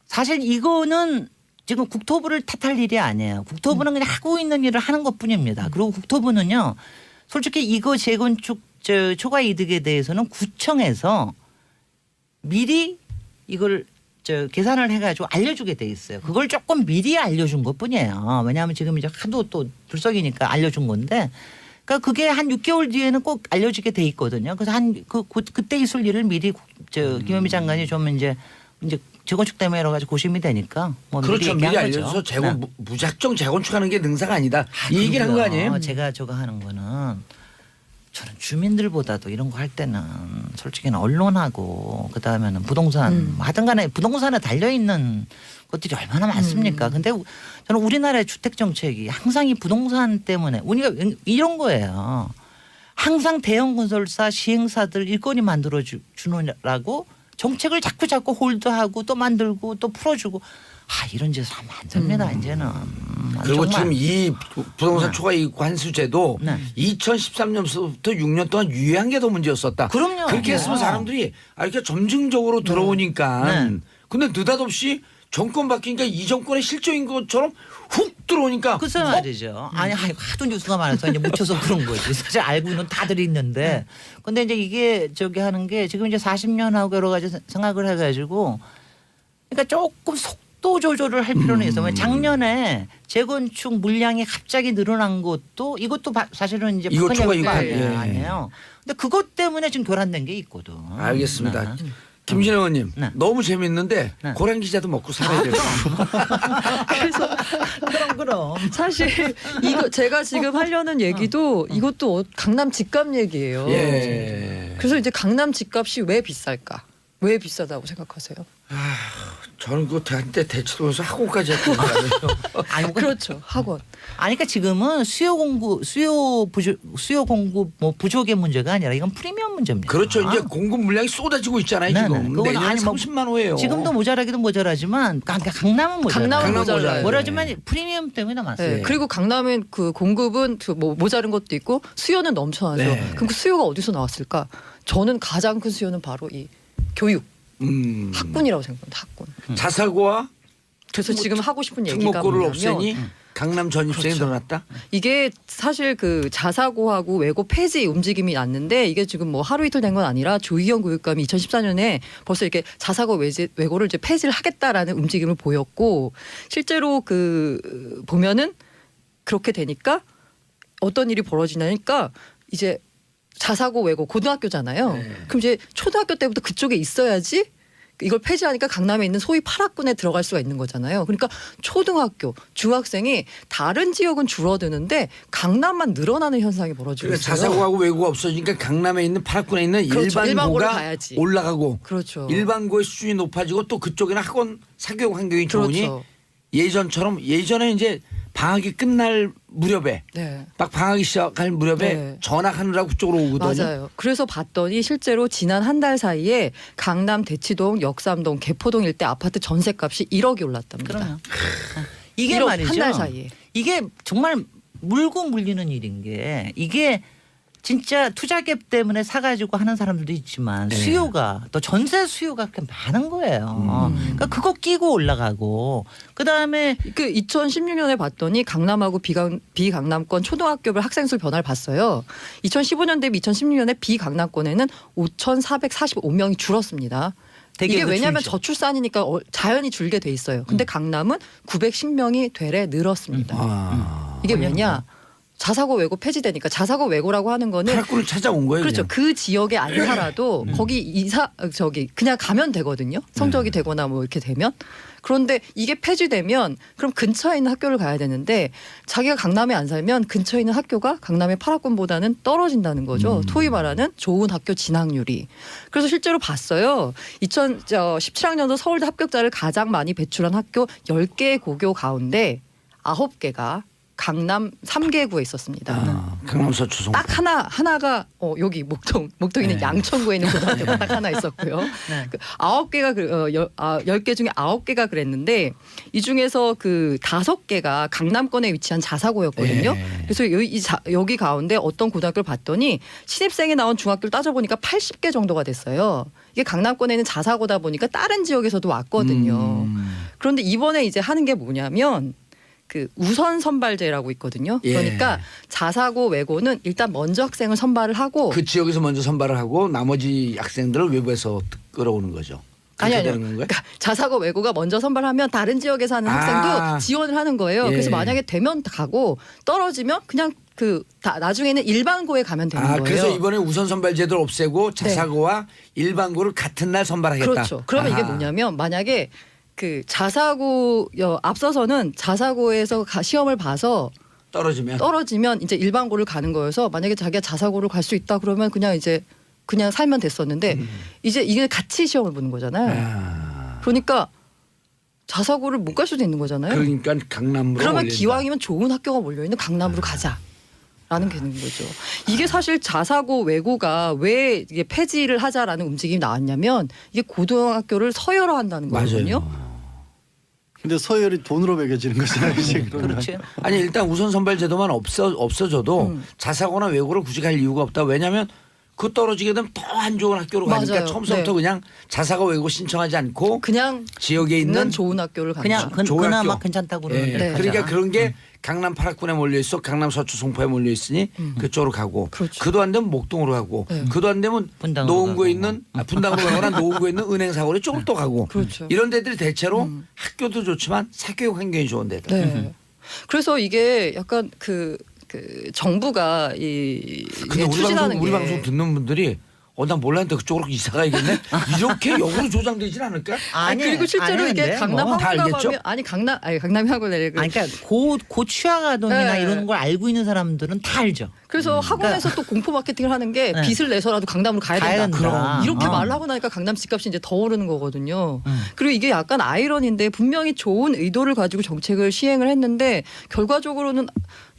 사실 이거는 지금 국토부를 탓할 일이 아니에요. 국토부는 그냥 하고 있는 일을 하는 것뿐입니다. 그리고 국토부는요 솔직히 이거 재건축 초과 이득에 대해서는 구청에서 미리 이걸 계산을 해가지고 알려주게 돼 있어요. 그걸 조금 미리 알려준 것뿐이에요. 왜냐하면 지금 이제 하도 또 들썩이니까 알려준 건데, 그러니까 그게 한 6개월 뒤에는 꼭 알려지게 돼 있거든요. 그래서 그때 있을 일을 미리 김현미 장관이 좀 이제 재건축 때문에 여러 가지 고심이 되니까 뭐 그렇죠. 미리 얘기한 거죠. 알려줘서 재건 네. 무작정 재건축하는 게 능사가 아니다. 이 얘기를 한 거 그리고요, 아니에요? 제가 저거 하는 거는 저는 주민들보다도 이런 거 할 때는 솔직히는 언론하고 그다음에는 부동산 하든 간에 부동산에 달려 있는 것들이 얼마나 많습니까? 근데 저는 우리나라의 주택 정책이 항상 이 부동산 때문에 우리가 이런 거예요. 항상 대형 건설사 시행사들 일거리 만들어 주느라고 정책을 자꾸 홀드하고 또 만들고 또 풀어주고 이런 짓을 하면 안 됩니다. 이제는. 그리고 정말. 지금 이 부동산 네. 초과이익 환수제도 네. 2013년부터 6년 동안 유예한 게 더 문제였었다. 그럼요. 그렇게 했으면 사람들이 이렇게 점증적으로 들어오니까 네. 근데 느닷없이 정권 바뀌니까 이 정권의 실정인 것처럼 훅 들어오니까 글쎄 말이죠. 아니 하도 뉴스가 많아서 이제 묻혀서 그런 거지. 사실 알고는 다들 있는데. 근데 이제 이게 하는 게 지금 이제 40년 하고 여러 가지 생각을 해가지고 그러니까 조금 속도 조절을 할 필요는 있어요. 작년에 재건축 물량이 갑자기 늘어난 것도 이것도 사실은 이제 이거 박근혜 초과 정부 이거 아니에요. 근데 그것 때문에 지금 교란된 게 있거든. 알겠습니다. 네. 김신영 의원님 네. 너무 재밌는데 네. 고란 기자도 먹고 살아야 돼요. 그럼. 사실 이거 제가 지금 하려는 얘기도 이것도 강남 집값 얘기예요. 예. 그래서 이제 강남 집값이 왜 비쌀까? 왜 비싸다고 생각하세요? 저는 그 한때 대치동에서 학원까지 했던 거예요. 아니 그렇죠. 학원. 아니 그러니까 지금은 수요 공급 뭐 부족의 문제가 아니라 이건 프리미엄 문제입니다. 그렇죠. 이제 공급 물량이 쏟아지고 있잖아요. 네네. 지금. 그건 내년에 아니 뭐 30만 호예요. 지금도 모자라기도 모자라지만 강남은 모자라요. 강남은 강남 모자라요. 모자라요. 모자라지만 프리미엄 때문에 많습니다. 네. 그리고 강남은 그 공급은 뭐 모자른 것도 있고 수요는 넘쳐나죠. 네. 그럼 그 수요가 어디서 나왔을까? 저는 가장 큰 수요는 바로 이 교육, 학군이라고 생각합니다. 학군. 자사고와 그래서 지금 하고 싶은 얘기가 특목고를 뭐냐면 없애니 강남 전입생이 늘어났다. 이게 사실 그 자사고하고 외고 폐지 움직임이 났는데 이게 지금 뭐 하루 이틀 된 건 아니라 조희영 교육감이 2014년에 벌써 이렇게 자사고 외고를 이제 폐지를 하겠다라는 움직임을 보였고 실제로 그 보면은 그렇게 되니까 어떤 일이 벌어지냐니까 이제 자사고 외고 고등학교잖아요. 네. 그럼 이제 초등학교 때부터 그쪽에 있어야지 이걸 폐지하니까 강남에 있는 소위 8학군에 들어갈 수가 있는 거잖아요. 그러니까 초등학교, 중학생이 다른 지역은 줄어드는데 강남만 늘어나는 현상이 벌어지고 그러니까 있어요. 자사고하고 외고가 없어지니까 강남에 있는 8학군에 있는 그렇죠. 일반고를 일반고가 가야지. 올라가고 그렇죠. 일반고의 수준이 높아지고 또 그쪽에는 학원 사교육 환경이 좋으니 그렇죠. 예전에 이제 방학이 끝날 무렵에 네. 딱 방학이 시작할 무렵에 네. 전학하느라고 그쪽으로 오거든요. 맞아요. 그래서 봤더니 실제로 지난 한 달 사이에 강남 대치동, 역삼동, 개포동 일대 아파트 전세값이 1억이 올랐답니다. 그러면 이게 1억 말이죠. 한 달 사이에. 이게 정말 물고 물리는 일인 게 이게 진짜 투자갭 때문에 사가지고 하는 사람들도 있지만 네. 수요가 또 전세 수요가 그렇게 많은 거예요. 그러니까 그거 끼고 올라가고 그 다음에 그 2016년에 봤더니 강남하고 비강남권 초등학교별 학생 수 변화를 봤어요. 2015년 대비 2016년에 비강남권에는 5,445명이 줄었습니다. 되게 이게 그 왜냐하면 줄죠. 저출산이니까 자연히 줄게 돼 있어요. 근데 강남은 910명이 되래 늘었습니다. 아. 이게 왜냐? 자사고 외고 폐지되니까 자사고 외고라고 하는 거는 파락군을 찾아온 거예요. 그렇죠. 그냥. 그 지역에 안 살아도 거기 그냥 가면 되거든요. 성적이 되거나 뭐 이렇게 되면. 그런데 이게 폐지되면 그럼 근처에 있는 학교를 가야 되는데 자기가 강남에 안 살면 근처에 있는 학교가 강남의 파락군보다는 떨어진다는 거죠. 소위 말하는 좋은 학교 진학률이. 그래서 실제로 봤어요. 2017학년도 서울대 합격자를 가장 많이 배출한 학교 10개의 고교 가운데 9개가 강남 3개구에 있었습니다. 아, 강남 서초 송파. 딱 하나가 여기 목동에 있는 네. 양천구에 있는 고등학교가 딱 하나 있었고요. 네. 그 9개가 10개 중에 9개가 그랬는데 이 중에서 그 5개가 강남권에 위치한 자사고였거든요. 네. 그래서 여기 가운데 어떤 고등학교를 봤더니 신입생이 나온 중학교를 따져보니까 80개 정도가 됐어요. 이게 강남권에 있는 자사고다 보니까 다른 지역에서도 왔거든요. 그런데 이번에 이제 하는 게 뭐냐면 그 우선 선발제라고 있거든요. 예. 그러니까 자사고 외고는 일단 먼저 학생을 선발을 하고 그 지역에서 먼저 선발을 하고 나머지 학생들을 외부에서 끌어오는 거죠. 아니 그렇게 아니요. 되는 건가요? 그러니까 자사고 외고가 먼저 선발하면 다른 지역에서 하는 아. 학생도 지원을 하는 거예요. 예. 그래서 만약에 되면 가고 떨어지면 그냥 나중에는 일반고에 가면 되는 거예요. 그래서 이번에 우선 선발 제도를 없애고 자사고와 일반고를 같은 날 선발하겠다. 그렇죠. 그러면 이게 아하. 뭐냐면 만약에 그 자사고 앞서서는 자사고에서 시험을 봐서 떨어지면 이제 일반고를 가는 거여서 만약에 자기가 자사고를 갈 수 있다 그러면 그냥 살면 됐었는데 이제 이게 같이 시험을 보는 거잖아요. 그러니까 자사고를 못 갈 수도 있는 거잖아요. 그러니까 강남으로 그러면 올린다. 기왕이면 좋은 학교가 몰려 있는 강남으로 가자. 라는 게 되는 거죠. 이게 사실 자사고 외고가 왜 이게 폐지를 하자라는 움직임이 나왔냐면 이게 고등학교를 서열화한다는 거거든요. 맞아요. 근데 서열이 돈으로 매겨지는 거잖아요. 이제 그러면. 그렇죠. 아니 일단 우선 선발 제도만 없어져도 자사고나 외고를 굳이 갈 이유가 없다. 왜냐하면 그 떨어지게 되면 더 안 좋은 학교로 가니까 맞아요. 처음부터 네. 그냥 자사고 외고 신청하지 않고 그냥 지역에 있는 있는 좋은 학교를 가는 그냥 거죠. 좋은 그나마 학교. 괜찮다고 예. 그러는데. 네. 그러니까 그런 게 강남 파락군에 몰려 있어 강남 서초 송파에 몰려 있으니 그쪽으로 가고 그렇죠. 그도 안 되면 목동으로 가고 네. 그도 안 되면 분당으로 노원구에 가고. 있는 분당으로 가거나 노원구에 있는 은행사거리 쪽으로 또 가고 그렇죠. 이런 데들이 대체로 학교도 좋지만 사교육 환경이 좋은 데들. 네. 그래서 이게 약간 그 정부가 근데 추진하는 우리 게 방송 듣는 분들이 난 몰랐는데 그쪽으로 이사 가야겠네. 이렇게 역으로 조장되진 않을까? 아니 그리고 실제로 이게 강남 다 학원 알겠죠? 가면 강남 학원 내리고 그러니까 고 취약아동이나 네. 이런 걸 알고 있는 사람들은 다 알죠. 그래서 학원에서 또 공포 마케팅을 하는 게 네. 빚을 내서라도 강남으로 가야 가야 된다. 된다. 이렇게 어. 말을 하고 나니까 강남 집값이 이제 더 오르는 거거든요. 그리고 이게 약간 아이러니인데 분명히 좋은 의도를 가지고 정책을 시행을 했는데 결과적으로는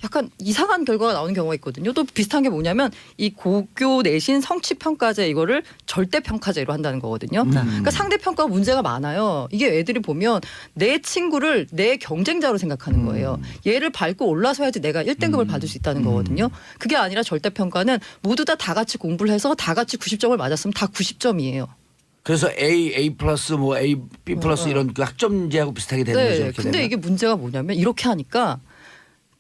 약간 이상한 결과가 나오는 경우가 있거든요. 또 비슷한 게 뭐냐면 이 고교 내신 성취 평가제 이거를 절대 평가제로 한다는 거거든요. 그러니까 상대 평가 문제가 많아요. 이게 애들이 보면 내 친구를 내 경쟁자로 생각하는 거예요. 얘를 밟고 올라서야지 내가 1등급을 받을 수 있다는 거거든요. 그게 아니라 절대 평가는 모두 다 같이 공부를 해서 다 같이 90점을 맞았으면 다 90점이에요. 그래서 A 플러스 뭐 A, B 플러스 이런 그 학점제하고 비슷하게 되는 거죠. 네. 이렇게 근데 되면. 이게 문제가 뭐냐면 이렇게 하니까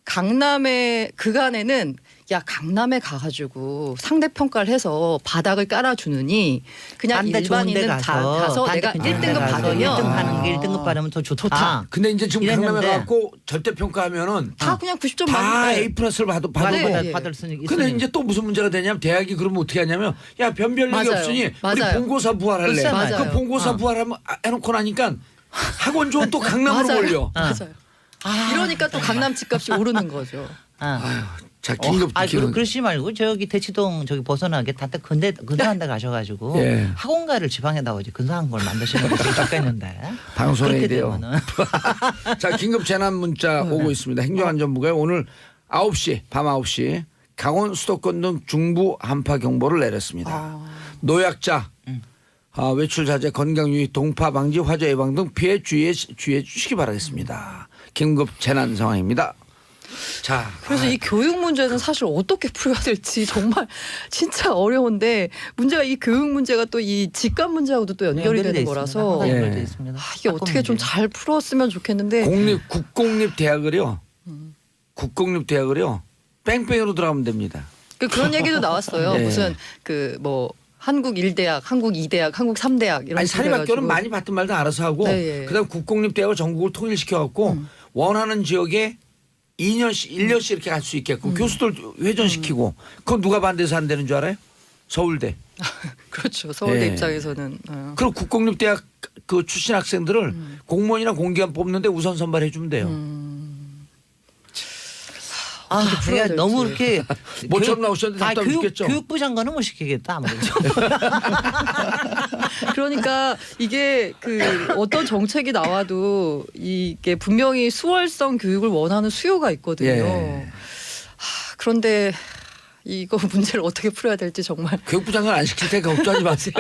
강남의 그간에는 야 강남에 가가지고 상대 평가를 해서 바닥을 깔아주느니 그냥 딴데 좋은 데 일반인은 가서 내가 1등급 받으면 1등 하는 게 1등급 받으면 더 좋다. 좋다. 근데 이제 지금 강남에 이랬는데 가갖고 절대 평가하면은 다 그냥 90점 다 맞는데 A 플러스를 받고 네. 받을 수 있으니. 근데 이제 또 무슨 문제가 되냐면 대학이 그러면 어떻게 하냐면 야 변별력이 맞아요. 없으니 우리 맞아요. 본고사 부활할래. 글쎄 맞아요. 그 본고사 부활하면 해놓고 나니까 학원 좋은 또 강남으로 맞아요. 몰려. 맞아요. 이러니까 또 강남 집값이 오르는 거죠. 자 긴급 기능. 그러시지 말고 저기 대치동 저기 벗어나게 다들 근사한 데 가셔가지고 예. 학원가를 지방에다 오지 근사한 걸 만드시는 게 좋겠는데. 방송에 그렇게 돼요. 되면은. 자 긴급 재난 문자 오고 있습니다. 행정안전부가 오늘 9시 밤 9시 강원 수도권 등 중부 한파 경보를 내렸습니다. 노약자 외출 자제 건강 유의 동파 방지 화재 예방 등 피해 주의해 주시기 바라겠습니다. 긴급 재난 상황입니다. 자 그래서 이 교육 문제는 사실 어떻게 풀어야 될지 정말 진짜 어려운데 문제가 이 교육 문제가 또 이 집값 문제하고도 또 연결이 돼 되는 있습니다. 거라서 항상 예. 연결돼 있습니다. 이게 어떻게 좀 잘 풀었으면 좋겠는데 국공립 대학을요. 국공립 대학을요. 뺑뺑이로 들어가면 됩니다. 그런 얘기도 나왔어요. 예. 무슨 그 뭐 한국 1대학, 한국 2대학, 한국 3대학 이런 아니 식으로 사립학교는 해가지고. 많이 받든 말든 알아서 하고 네, 예. 그다음 국공립대하고 전국을 통일시켜 갖고 원하는 지역에 2년씩 1년씩 이렇게 갈 수 있게끔 교수들 회전시키고 그건 누가 반대해서 안 되는 줄 알아요? 서울대. 그렇죠. 서울대 예. 입장에서는. 그리고 국공립대학 그 출신 학생들을 공무원이나 공기관 뽑는데 우선 선발해 주면 돼요. 아, 풀어야 그러니까 너무 될지. 이렇게 모처럼 나오셨는데 답답 죽겠죠. 교육부 장관은 못 시키겠다 아무래도. 그러니까 이게 그 어떤 정책이 나와도 이게 분명히 수월성 교육을 원하는 수요가 있거든요. 예. 그런데 이거 문제를 어떻게 풀어야 될지 정말. 교육부 장관 안 시킬 테니까 걱정하지 마세요.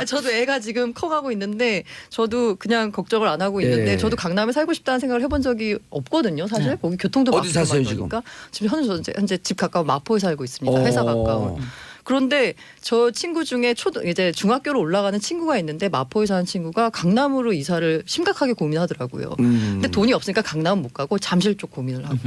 저도 애가 지금 커가고 있는데 저도 그냥 걱정을 안 하고 있는데 예. 저도 강남에 살고 싶다는 생각을 해본 적이 없거든요. 사실 네. 거기 교통도 어디 막히고 사세요, 그러니까. 지금 현재 집 가까운 마포에 살고 있습니다. 회사 어. 가까운. 그런데 저 친구 중에 이제 중학교로 올라가는 친구가 있는데 마포에 사는 친구가 강남으로 이사를 심각하게 고민하더라고요. 근데 돈이 없으니까 강남은 못 가고 잠실 쪽 고민을 하고.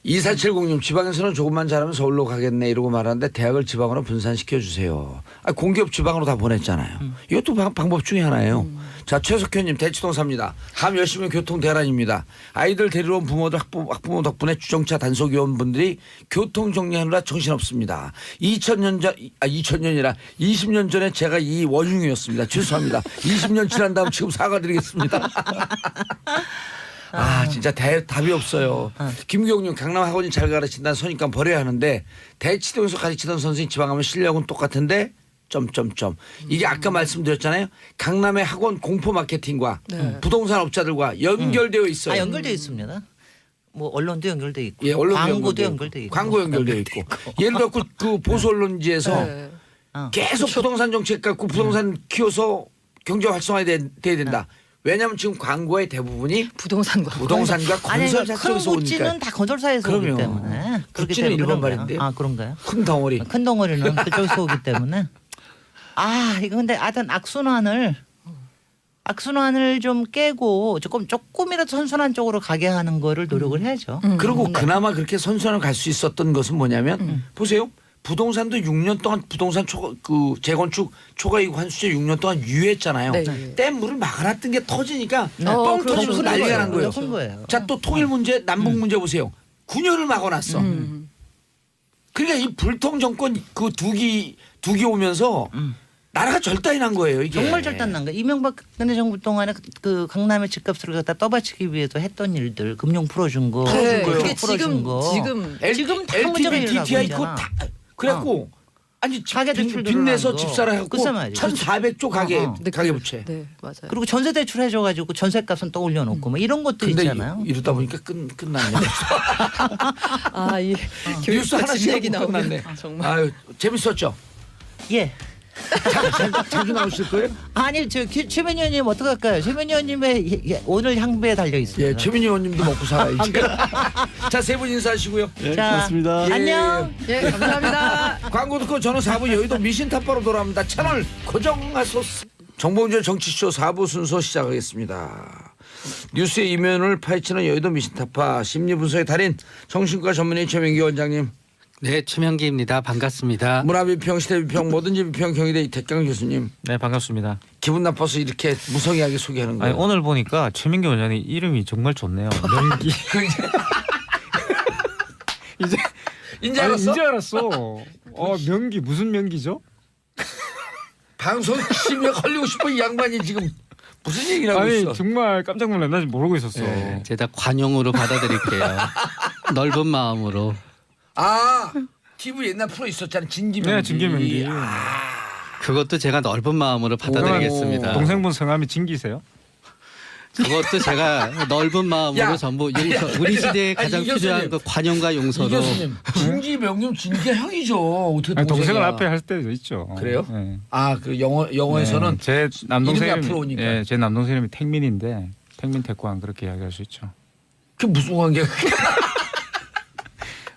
2470님 지방에서는 조금만 잘하면 서울로 가겠네 이러고 말하는데 대학을 지방으로 분산시켜 주세요. 아, 공기업 지방으로 다 보냈잖아요. 이것도 방법 중에 하나예요. 자, 최석현님 대치동 삽니다. 함 열심히 교통 대란입니다. 아이들 데리러 온 부모들 학부모 덕분에 주정차 단속위원분들이 교통 정리하느라 정신없습니다. 2000년이라 20년 전에 제가 이 원흉이었습니다. 죄송합니다. 20년 지난 다음 지금 사과드리겠습니다. 아 진짜 답이 없어요. 김경용 강남 학원이 잘 가르친다는 선입관 버려야 하는데 대치동에서 가르치던 선생님 지방 가면 실력은 똑같은데 점점점 이게 아까 말씀드렸잖아요. 강남의 학원 공포 마케팅과 네. 부동산 업자들과 연결되어 있어요. 아 연결돼 있습니다. 뭐 언론도 연결돼 있고, 예, 언론도 광고도 연결되어 연결돼 있고, 광고 연결되어 있고 예를 들어 그 보수 언론지에서 네. 계속 부동산 정책 갖고 부동산 키워서 경제 활성화돼야 된다. 왜냐하면 지금 광고의 대부분이 부동산과 부동산과 건설사 큰 쪽에서 오니까 구찌는 다 건설사에서 오기 그럼요. 때문에 그렇기 구찌는 때문에 일본 그런 거예요. 말인데요. 아 그런가요? 큰 덩어리. 큰 덩어리는 그쪽에서 오기 때문에 아 이거 근데 하여튼 악순환을 좀 깨고 조금이라도 선순환 쪽으로 가게 하는 거를 노력을 해야죠. 그리고 그나마 그렇게 선선을 갈 수 있었던 것은 뭐냐면 보세요. 부동산도 6년 동안 부동산 재건축 초과이익 환수제 6년 동안 유예했잖아요. 네. 댐물을 막아놨던 게 터지니까 네. 뻥 그렇죠. 터지면서 난리가 난 거예요. 그런 거예요. 자 또 통일 문제 남북 문제 보세요. 9년을 막아놨어. 그러니까 이 불통 정권 그 두 기 오면서 나라가 절단이 난 거예요. 이게. 정말 절단난 거. 이명박 전 정부 동안에 그 강남의 집값을 갖다 떠받치기 위해서 했던 일들, 금융 풀어준 거, 풀어준 거예요. 그게 풀어준 거. 지금 다 문제가 LTV, 일어나고 DTI 있잖아. 다 그래갖고 아니 가계 대출 빚내서 늘어난 거. 집 사라 해갖고 그 말이에요. 1,400조 가계 부채. 네 맞아요. 그리고 전세 대출 해줘가지고 전세값은 또 올려놓고 뭐 이런 것도 근데 있잖아요. 이러다 보니까 끝났네. 아이 뉴스 교육과 집 하나씩 얘기 하고 나오면 끝났네. 정말. 아유 재밌었죠. 예. 자주 나오실 거예요? 아니 최민희 의원님 어떡할까요? 최민희 의원님의 오늘 향배에 달려 있습니다. 예, 최민희 의원님도 먹고 살아야지. 자, 세 분 인사하시고요. 네, 자, 고맙습니다. 예. 안녕. 예 감사합니다. 광고 듣고 저는 4부 여의도 미신탑바로 돌아옵니다. 채널 고정하소서. 정봉준 정치쇼 4부 순서 시작하겠습니다. 뉴스의 이면을 파헤치는 여의도 미신타파 심리분석의 달인 정신과 전문의 최명기 원장님. 네, 최명기입니다. 반갑습니다. 문화비평, 시대비평, 뭐든지 비평 경희대 이태경 교수님. 네 반갑습니다. 기분 나빠서 이렇게 무성의하게 소개하는 아니, 거예요. 오늘 보니까 최민기 원장님 이름이 정말 좋네요. 명기. 이제 알았어? 이제 알았어. 명기 무슨 명기죠? 방송 심력 걸리고 싶어 이 양반이 지금 무슨 얘기를 하고 아니 있어. 정말 깜짝 놀랐네. 나 지금 모르고 있었어. 네, 제가 관용으로 받아들일게요. 넓은 마음으로. 아 TV 옛날 프로 있었잖아. 진기명기. 네, 진기명기. 그것도 제가 넓은 마음으로 받아들이겠습니다. 동생분 성함이 진기세요? 그것도 제가 넓은 마음으로 야. 전부 용서. 우리 시대에 가장 이 교수님. 필요한 그 관용과 이 용서로. 교수님 진기명령 진기가 형이죠. 어떻게 아니, 동생을 동생이야. 앞에 할 때도 있죠. 그래요? 네. 아 그 영어에서는 네, 제 남동생 이름이 앞으로 오니까. 제 남동생 이름이 택민인데 택민 태권 그렇게 이야기할 수 있죠. 그 무슨 관계가?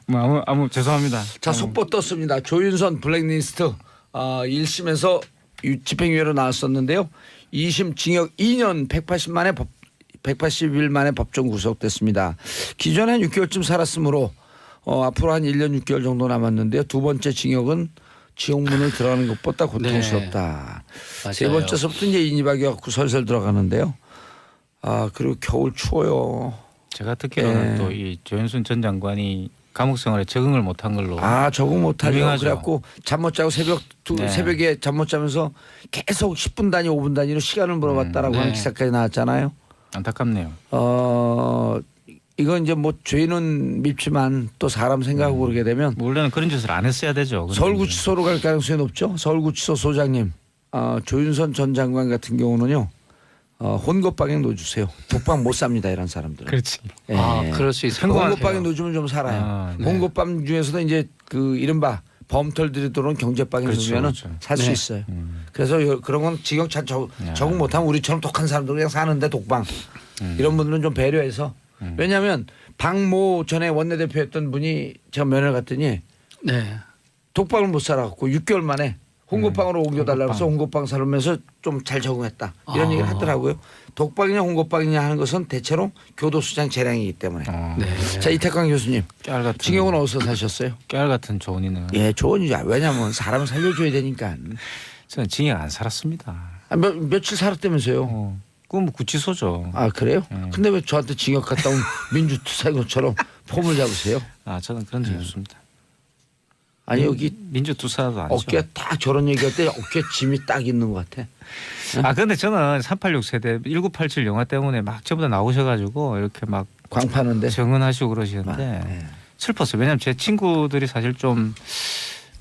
뭐 아무 죄송합니다. 자 속보 떴습니다. 조윤선 블랙리스트 1심에서 집행유예로 나왔었는데요. 2심 징역 2년 180일 만에 법정 구속됐습니다. 기존에 한 6개월쯤 살았으므로 앞으로 한 1년 6개월 정도 남았는데요. 두 번째 징역은 지옥문을 들어가는 것보다 고통스럽다. 세 맞아요. 번째서부터 이제 인이박이 갖고 설설 들어가는데요. 그리고 겨울 추워요. 제가 듣기로는 예. 또 이 조현순 전 장관이 감옥 생활에 적응을 못한 걸로. 적응 못하죠. 유명하죠. 그래갖고 잠 못 자고 네. 새벽에 잠 못 자면서 계속 10분 단위 5분 단위로 시간을 물어봤다라고 하는 네. 기사까지 나왔잖아요. 안타깝네요. 이건 이제 뭐 죄는 밉지만 또 사람 생각하고 그러게 되면 원래는 그런 짓을 안 했어야 되죠. 그런 서울구치소로 갈 가능성이 높죠. 서울구치소 소장님 조윤선 전 장관 같은 경우는요. 혼것방에 놓주세요. 독방 못 삽니다. 이런 사람들은. 그렇지. 예. 그럴 수 있을 것 혼것방에 같아요. 놓주면 좀 살아요. 네. 혼것방 중에서도 이제 그 이른바 범털들이 들어온 경제방에 그렇죠, 놓으면 그렇죠. 살 수 네. 있어요. 그래서 그런 건 지경 적응 못하면 우리처럼 독한 사람들 그냥 사는데 독방 이런 분들은 좀 배려해서 왜냐하면 박모 전에 원내대표였던 분이 제가 면회를 갔더니 네. 독방을 못 살아갖고 6개월 만에 홍고방으로 옮겨달라고 해서 홍고방 살면서 좀 잘 적응했다 이런 얘기를 하더라고요. 독방이냐 홍고방이냐 하는 것은 대체로 교도소장 재량이기 때문에. 네. 자 이태광 교수님 깨알 같은. 징역은 어디서 사셨어요? 깨알 같은 조언이네요. 예, 조언이죠. 왜냐하면 사람을 살려줘야 되니까. 저는 징역 안 살았습니다. 며칠 살았다면서요? 그건 뭐 구치소죠. 그래요? 근데 왜 저한테 징역 갔다 온 민주투사인 것처럼 폼을 잡으세요? 저는 그런 적이 없습니다. 아니 여기 민주투사도 아니죠. 어깨에 딱 저런 얘기할 때 어깨에 짐이 딱 있는 것 같아. 근데 저는 386 세대 1987 영화 때문에 막 전부 다 나오셔가지고 이렇게 막 광파는데. 정은하시고 그러시는데 네. 슬펐어요. 왜냐하면 제 친구들이 사실 좀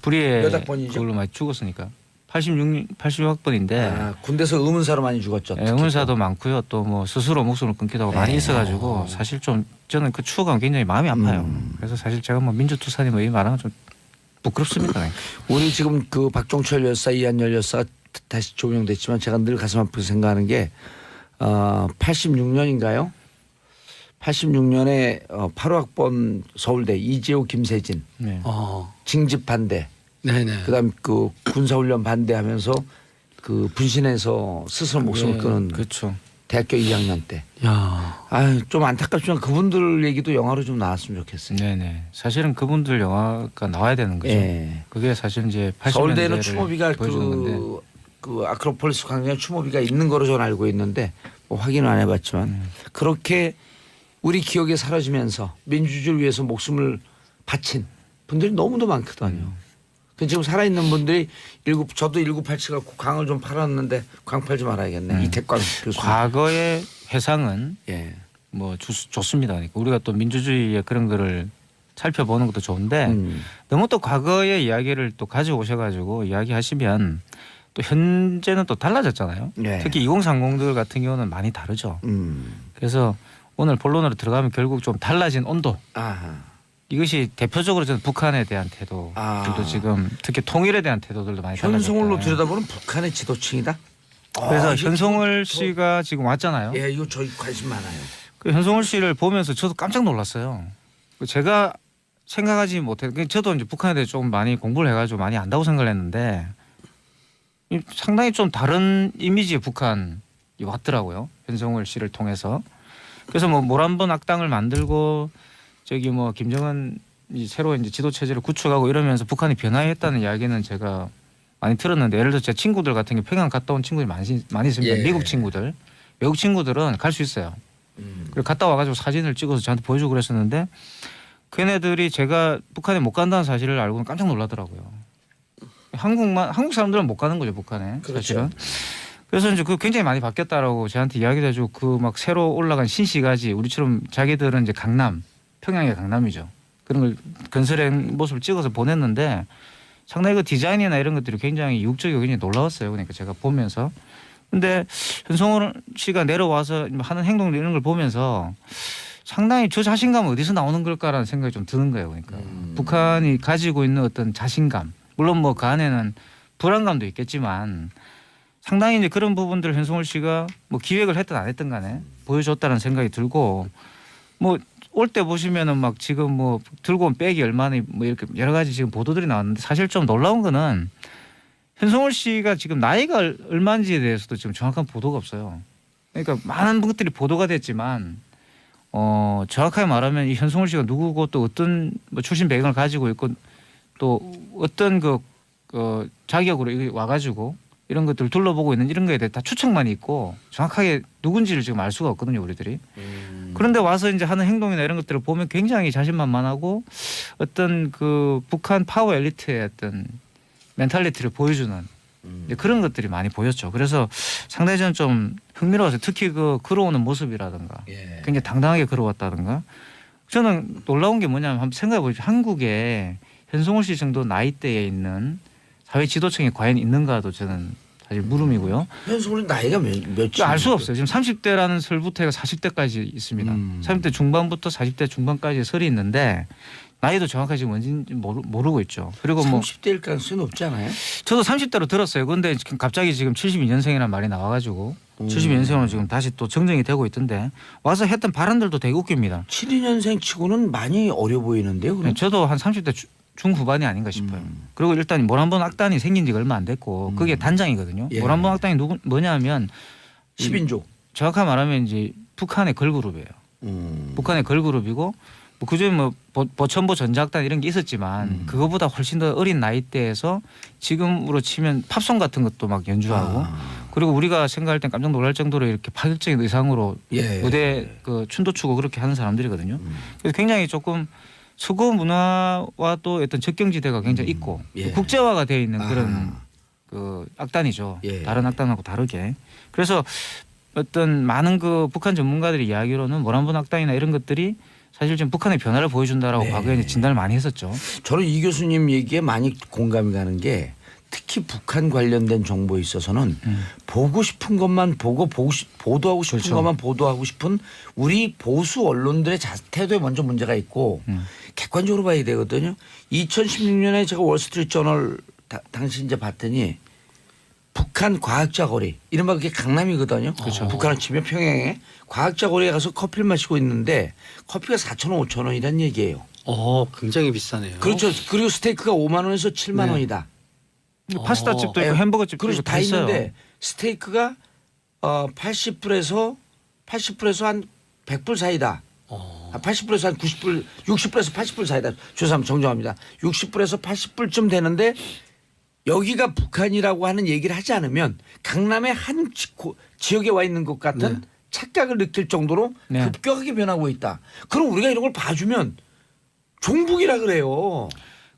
불의의 몇 학번이죠? 그걸로 많이 죽었으니까 86학번인데 군대에서 의문사로 많이 죽었죠. 특히 의문사도 많고요. 또 뭐 스스로 목숨을 끊기도 하고 많이 있어가지고 사실 좀 저는 그 추억은 굉장히 마음이 아파요. 그래서 사실 제가 뭐 민주투사님 이 말은 좀 부끄럽습니다. 우리 지금 그 박종철 열사, 이한열 열사가 다시 조명됐지만 제가 늘 가슴 아프게 생각하는 게 86년인가요? 86년에 8호학번 서울대 이재호 김세진 네. 징집 반대, 네네. 그다음 그 군사훈련 반대하면서 그 분신해서 스스로 목숨을 끊은 그렇죠. 대학교 2학년 때. 야. 좀 안타깝지만 그분들 얘기도 영화로 좀 나왔으면 좋겠어요. 네네. 사실은 그분들 영화가 나와야 되는 거죠. 예. 그게 사실 이제 80년대를 서울대는 추모비가 보여주는 건데. 그 아크로폴리스 광장에 추모비가 있는 거로 저는 알고 있는데 뭐 확인은 안 해봤지만 그렇게 우리 기억에 사라지면서 민주주의를 위해서 목숨을 바친 분들이 너무도 많거든요. 그 지금 살아있는 분들이 저도 1987 갖고 광을 좀 팔았는데 광 팔지 말아야겠네. 이태광 교수님. 과거의 회상은 예. 뭐 좋습니다. 그러니까 우리가 또 민주주의의 그런 거를 살펴보는 것도 좋은데 너무 또 과거의 이야기를 또 가지고 오셔가지고 이야기하시면 또 현재는 또 달라졌잖아요. 네. 특히 2030들 같은 경우는 많이 다르죠. 음. 그래서 오늘 본론으로 들어가면 결국 좀 달라진 온도. 아하. 이것이 대표적으로 저는 북한에 대한 태도들도 지금 특히 통일에 대한 태도들도 많이 달라졌다. 현송월로 들여다보는 북한의 지도층이다. 그래서 이거 현송월 저- 씨가 지금 왔잖아요. 예, 이거 저희 관심 많아요. 그 현송월 씨를 보면서 저도 깜짝 놀랐어요. 제가 생각하지 못해. 저도 이제 북한에 대해 좀 많이 공부를 해가지고 많이 안다고 생각을 했는데 상당히 좀 다른 이미지의 북한이 왔더라고요. 현송월 씨를 통해서. 그래서 뭐 모란번 악당을 만들고 저기 뭐 김정은 새로 이제 지도 체제를 구축하고 이러면서 북한이 변화했다는 이야기는 제가 많이 들었는데 예를 들어 제 친구들 같은 경우 평양 갔다 온 친구들이 많이 있습니다. 예. 미국 친구들, 외국 친구들은 갈 수 있어요. 그리고 갔다 와가지고 사진을 찍어서 저한테 보여주고 그랬었는데 걔네들이 제가 북한에 못 간다는 사실을 알고는 깜짝 놀라더라고요. 한국 사람들은 못 가는 거죠 북한에 사실은. 그래서 이제 그 굉장히 많이 바뀌었다라고 저한테 이야기를 해주고 그 막 새로 올라간 신시가지 우리처럼 자기들은 이제 강남 평양의 강남이죠. 그런 걸 건설한 모습을 찍어서 보냈는데 상당히 그 디자인이나 이런 것들이 굉장히 이국적이고 굉장히 놀라웠어요. 그러니까 제가 보면서. 근데 현송월 씨가 내려와서 하는 행동들 이런 걸 보면서 상당히 저 자신감은 어디서 나오는 걸까라는 생각이 좀 드는 거예요. 그러니까 북한이 가지고 있는 어떤 자신감, 물론 뭐 그 안에는 불안감도 있겠지만 상당히 이제 그런 부분들을 현송월 씨가 뭐 기획을 했든 안 했든 간에 보여줬다는 생각이 들고 뭐 올 때 보시면은 막 지금 뭐 들고 온 백이 얼마나 뭐 이렇게 여러 가지 지금 보도들이 나왔는데 사실 좀 놀라운 거는 현송월 씨가 지금 나이가 얼마인지에 대해서도 지금 정확한 보도가 없어요. 그러니까 많은 것들이 보도가 됐지만 정확하게 말하면 이 현송월 씨가 누구고 또 어떤 뭐 출신 배경을 가지고 있고 또 어떤 그 자격으로 여기 와가지고 이런 것들을 둘러보고 있는 이런 거에 대해 다 추측만 있고 정확하게 누군지를 지금 알 수가 없거든요, 우리들이. 그런데 와서 이제 하는 행동이나 이런 것들을 보면 굉장히 자신만만하고 어떤 그 북한 파워 엘리트의 어떤 멘탈리티를 보여주는 이제 그런 것들이 많이 보였죠. 그래서 상당히 저는 좀 흥미로워서 특히 그 걸어오는 모습이라든가 예. 굉장히 당당하게 걸어왔다든가 저는 놀라운 게 뭐냐면 한번 생각해 보십시오. 한국에 현송월 씨 정도 나이대에 있는 사회 지도층이 과연 있는가도 저는 사실 물음이고요. 현수는 나이가 몇이? 알 수가 없어요. 지금 30대라는 설부터 40대까지 있습니다. 30대 중반부터 40대 중반까지 설이 있는데 나이도 정확하게 뭔지 모르고 있죠. 그리고 뭐 30대일 가능성이 높지 않아요? 저도 30대로 들었어요. 그런데 지금 갑자기 지금 72년생이라는 말이 나와가지고 72년생으로 지금 다시 또 정정이 되고 있던데 와서 했던 발언들도 되게 웃깁니다. 72년생 치고는 많이 어려 보이는데요. 그럼? 저도 한 30대 중후반이 아닌가 싶어요. 그리고 일단 모란봉 악단이 생긴 지가 얼마 안 됐고 그게 단장이거든요. 예. 모란봉 악단이 뭐냐면 10인조. 정확하게 말하면 이제 북한의 걸그룹이에요. 북한의 걸그룹이고 뭐 그중에 뭐 보천보 전자악단 이런 게 있었지만 그거보다 훨씬 더 어린 나이대에서 지금으로 치면 팝송 같은 것도 막 연주하고 그리고 우리가 생각할 땐 깜짝 놀랄 정도로 이렇게 파격적인 의상으로 예. 무대 그 춤도 추고 그렇게 하는 사람들이거든요. 그래서 굉장히 조금 서구 문화와 또 어떤 적경지대가 굉장히 있고 예. 국제화가 되어 있는 그런 그 악단이죠. 예. 다른 악단하고 다르게. 그래서 어떤 많은 그 북한 전문가들의 이야기로는 모란봉 악단이나 이런 것들이 사실 좀 북한의 변화를 보여준다라고 네. 과거에 이제 진단을 많이 했었죠. 저는 이 교수님 얘기에 많이 공감이 가는 게 특히 북한 관련된 정보에 있어서는 보고 싶은 것만 보도하고 싶은 그렇죠. 것만 보도하고 싶은 우리 보수 언론들의 태도에 먼저 문제가 있고 객관적으로 봐야 되거든요. 2016년에 제가 월스트리트저널 당시 이제 봤더니 북한 과학자 거리 이른바 그게 강남이거든요. 그렇죠. 북한을 치면 평양에 과학자 거리에 가서 커피를 마시고 있는데 커피가 4,000원, 5,000원이란 얘기예요. 굉장히 비싸네요. 그렇죠. 그리고 스테이크가 5만 원에서 7만 네. 원이다. 파스타 집도 있고 예. 햄버거 집도 그래서 있고 다 있어요. 있는데 스테이크가 80불에서 한 100불 사이다. 80불에서 한 90불, 60불에서 80불 사이다. 죄송합니다. 정정합니다. 60불에서 80불쯤 되는데 여기가 북한이라고 하는 얘기를 하지 않으면 강남의 한 지역에 와 있는 것 같은 착각을 느낄 정도로 네. 급격하게 변하고 있다. 그럼 우리가 이런 걸 봐주면 종북이라 그래요.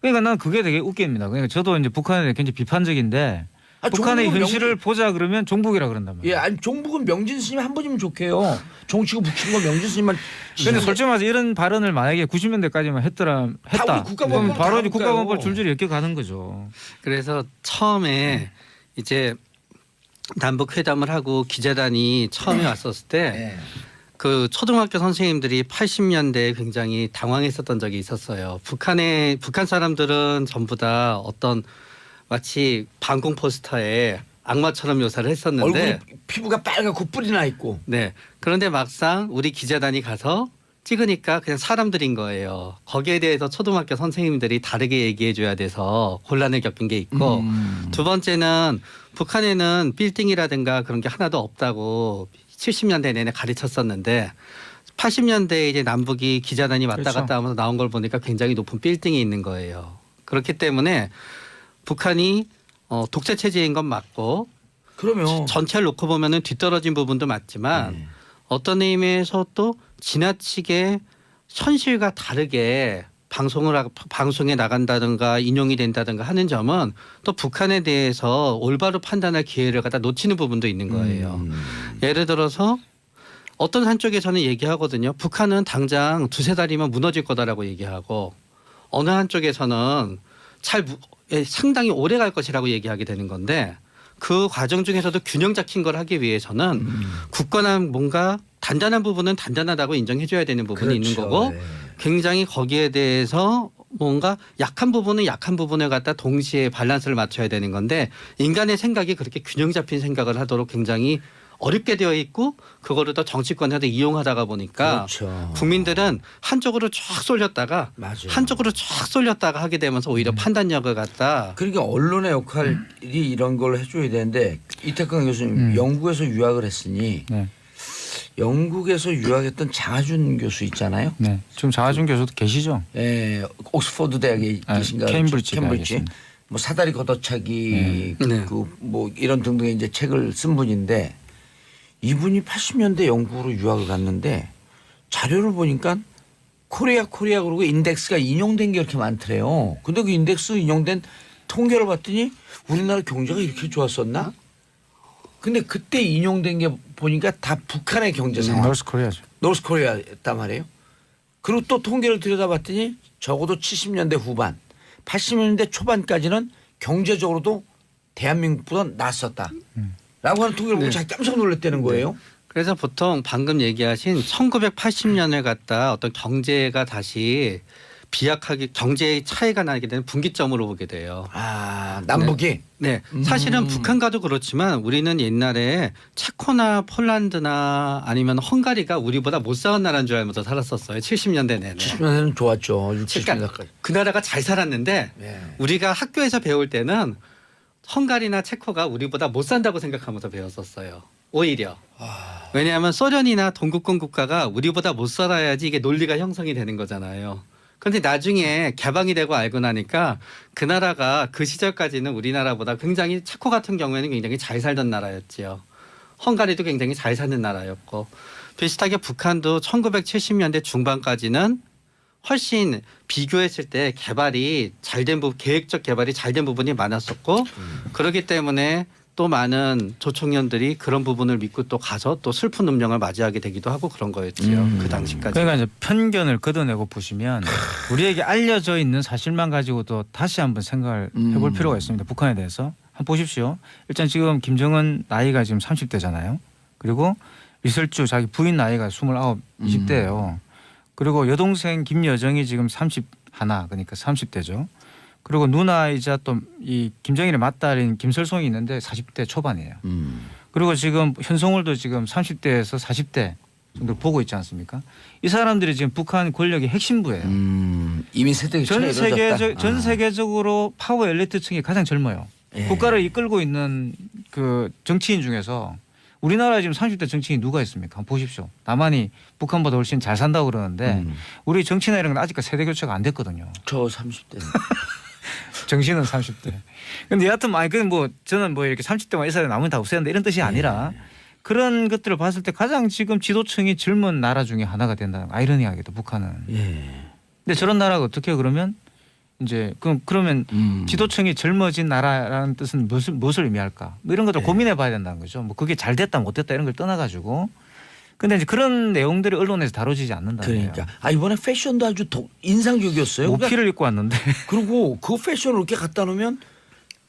그러니까 난 그게 되게 웃깁니다. 그러니까 저도 이제 북한에 대해 굉장히 비판적인데 북한의 종북은 현실을 보자 그러면 종북이라 그런단 말이에요. 예, 아니 종북은 명진 스님 한 분이면 좋게요. 종치고 북치고 명진 스님만. 근데 솔직히 말해서 이런 발언을 만약에 90년대까지만 했다. 우리 국가법원 그러면 바로 이제 다 국가법원 볼까요? 줄줄이 엮여가는 거죠. 그래서 처음에 이제 남북 회담을 하고 기자단이 처음에 왔었을 때 그 초등학교 선생님들이 80년대에 굉장히 당황했었던 적이 있었어요. 북한 사람들은 전부 다 어떤 마치 방공 포스터에 악마처럼 묘사를 했었는데 얼굴 피부가 빨갛고 뿔이 나 있고. 네. 그런데 막상 우리 기자단이 가서 찍으니까 그냥 사람들인 거예요. 거기에 대해서 초등학교 선생님들이 다르게 얘기해 줘야 돼서 곤란을 겪은 게 있고 두 번째는 북한에는 빌딩이라든가 그런 게 하나도 없다고 70년대 내내 가르쳤었는데 80년대에 이제 남북이 기자단이 왔다 그렇죠. 갔다 하면서 나온 걸 보니까 굉장히 높은 빌딩이 있는 거예요. 그렇기 때문에 북한이 독재 체제인 건 맞고 그러면 전체를 놓고 보면은 뒤떨어진 부분도 맞지만 어떤 의미에서 또 지나치게 현실과 다르게 방송에 나간다든가 인용이 된다든가 하는 점은 또 북한에 대해서 올바로 판단할 기회를 갖다 놓치는 부분도 있는 거예요. 예를 들어서 어떤 한쪽에서는 얘기하거든요. 북한은 당장 두세 달이면 무너질 거다라고 얘기하고 어느 한쪽에서는 상당히 오래 갈 것이라고 얘기하게 되는 건데 그 과정 중에서도 균형 잡힌 걸 하기 위해서는 굳건한 뭔가 단단한 부분은 단단하다고 인정해 줘야 되는 부분이 있는 거고 네. 굉장히 거기에 대해서 뭔가 약한 부분은 약한 부분을 갖다 동시에 밸런스를 맞춰야 되는 건데 인간의 생각이 그렇게 균형 잡힌 생각을 하도록 굉장히 어렵게 되어 있고 그거를 또 정치권에도 이용하다가 보니까 그렇죠. 국민들은 한쪽으로 쫙 쏠렸다가 맞아요. 한쪽으로 쫙 쏠렸다가 하게 되면서 오히려 판단력을 갖다 그러니까 언론의 역할이 이런 걸 해줘야 되는데 이태강 교수님 영국에서 유학을 했으니 네. 영국에서 유학했던 장하준 교수 있잖아요. 네. 지금 장하준 교수도 계시죠? 예, 옥스퍼드 대학에 계신가? 케임브리지 대학에 있습니다. 뭐 사다리 걷어차기 네. 그 뭐 이런 등등의 이제 책을 쓴 분인데 이분이 80년대 영국으로 유학을 갔는데 자료를 보니까 코리아 그러고 인덱스가 인용된 게 이렇게 많더래요. 근데 그 인덱스 인용된 통계를 봤더니 우리나라 경제가 이렇게 좋았었나? 근데 그때 인용된 게 보니까 다 북한의 경제 상황. 노스 코리아죠. 노스 코리아였단 말이에요. 그리고 또 통계를 들여다봤더니 적어도 70년대 후반, 80년대 초반까지는 경제적으로도 대한민국보다 낫었다. 라고 하는 통계를 보고 자기 깜짝 놀랐다는 거예요. 그래서 보통 방금 얘기하신 1980년을 갖다 어떤 경제가 다시 비약하게 경제의 차이가 나게 되는 분기점으로 보게 돼요. 아, 남북이? 네, 사실은 북한과도 그렇지만 우리는 옛날에 체코나 폴란드나 아니면 헝가리가 우리보다 못 사는 나라인 줄 알면서 살았었어요. 70년대 내내. 70년대는 좋았죠. 60, 그러니까 70년대까지. 그 나라가 잘 살았는데 네. 우리가 학교에서 배울 때는 헝가리나 체코가 우리보다 못 산다고 생각하면서 배웠었어요. 오히려. 왜냐하면 소련이나 동구권 국가가 우리보다 못 살아야지 이게 논리가 형성이 되는 거잖아요. 그런데 나중에 개방이 되고 알고 나니까 그 나라가 그 시절까지는 우리나라보다 굉장히 체코 같은 경우에는 굉장히 잘 살던 나라였지요. 헝가리도 굉장히 잘 사는 나라였고 비슷하게 북한도 1970년대 중반까지는 훨씬 비교했을 때 개발이 잘된 부분, 계획적 개발이 잘된 부분이 많았었고 그렇기 때문에 또 많은 조총련들이 그런 부분을 믿고 또 가서 또 슬픈 운명을 맞이하게 되기도 하고 그런 거였지요. 그 당시까지. 그러니까 이제 편견을 걷어내고 보시면 우리에게 알려져 있는 사실만 가지고도 다시 한번 생각을 해볼 필요가 있습니다. 북한에 대해서. 한번 보십시오. 일단 지금 김정은 나이가 지금 30대잖아요. 그리고 리설주 자기 부인 나이가 29, 20대예요. 그리고 여동생 김여정이 지금 31 그러니까 30대죠. 그리고 누나이자 또 이 김정일의 맏딸인 김설송이 있는데 40대 초반이에요. 그리고 지금 현송월도 지금 30대에서 40대 정도 보고 있지 않습니까? 이 사람들이 지금 북한 권력의 핵심부예요. 이미 세대가 전 세계적으로 파워 엘리트층이 가장 젊어요. 예. 국가를 이끌고 있는 그 정치인 중에서 우리나라에 지금 30대 정치인이 누가 있습니까? 한번 보십시오. 남한이 북한보다 훨씬 잘 산다고 그러는데 우리 정치나 이런 건 아직까지 세대 교체가 안 됐거든요. 저 30대. 정신은 30대. 근데 여하튼 뭐 저는 뭐 이렇게 30대만 있어야 나머지 다 없애야 된다 이런 뜻이 아니라 그런 것들을 봤을 때 가장 지금 지도층이 젊은 나라 중에 하나가 된다는 아이러니하게도 북한은. 근데 저런 나라가 어떻게 그러면 이제 그러면 지도층이 젊어진 나라라는 뜻은 무엇을 의미할까? 뭐 이런 것들 고민해 봐야 된다는 거죠. 뭐 그게 잘 됐다 못 됐다 이런 걸 떠나가지고. 근데 이제 그런 내용들이 언론에서 다뤄지지 않는다. 그러니까 이번에 패션도 아주 인상적이었어요. 모피를 입고 왔는데. 그리고 그 패션을 이렇게 갖다 놓으면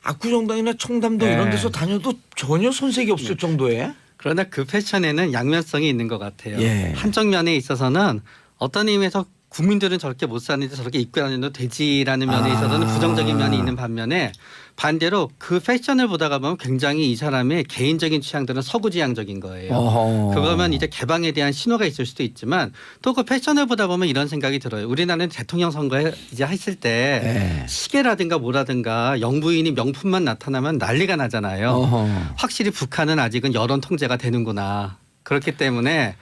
압구정당이나 청담동 이런 데서 다녀도 전혀 손색이 없을 정도에. 그러나 그 패션에는 양면성이 있는 것 같아요. 예. 한쪽 면에 있어서는 어떤 의미에서 국민들은 저렇게 못 사는데 저렇게 입고 다녀도 되지라는 면에 있어서는 부정적인 면이 있는 반면에 반대로 그 패션을 보다가 보면 굉장히 이 사람의 개인적인 취향들은 서구지향적인 거예요. 그거면 이제 개방에 대한 신호가 있을 수도 있지만 또 그 패션을 보다 보면 이런 생각이 들어요. 우리나라는 대통령 선거에 이제 했을 때 시계라든가 뭐라든가 영부인이 명품만 나타나면 난리가 나잖아요. 확실히 북한은 아직은 여론 통제가 되는구나. 그렇기 때문에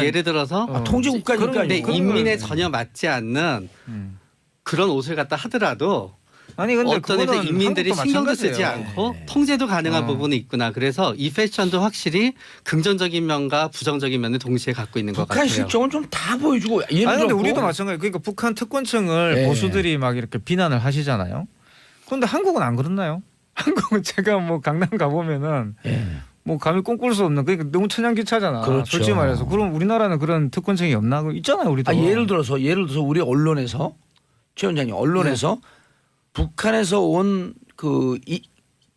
예를 들어서 통제 국가니까 근데 인민에 전혀 맞지 않는 그런 옷을 갖다 하더라도 아니 근데 어떤 데서 인민들이 신경도 쓰지 않고 통제도 가능한 부분이 있구나. 그래서 이 패션도 확실히 긍정적인 면과 부정적인 면을 동시에 갖고 있는 것 같아요. 북한 실정은 좀 다 보여주고. 아니 근데 우리도 마찬가지예요. 그러니까 북한 특권층을 보수들이 막 이렇게 비난을 하시잖아요. 그런데 한국은 안 그렇나요? 한국은 제가 뭐 강남 가보면은 뭐 감히 꿈꿀 수 없는 그러니까 너무 천양기차잖아. 그렇죠. 솔직히 말해서. 그럼 우리나라는 그런 특권층이 없나? 있잖아요, 우리도. 예를 들어서 우리 언론에서 최 원장님 언론에서 북한에서 온 그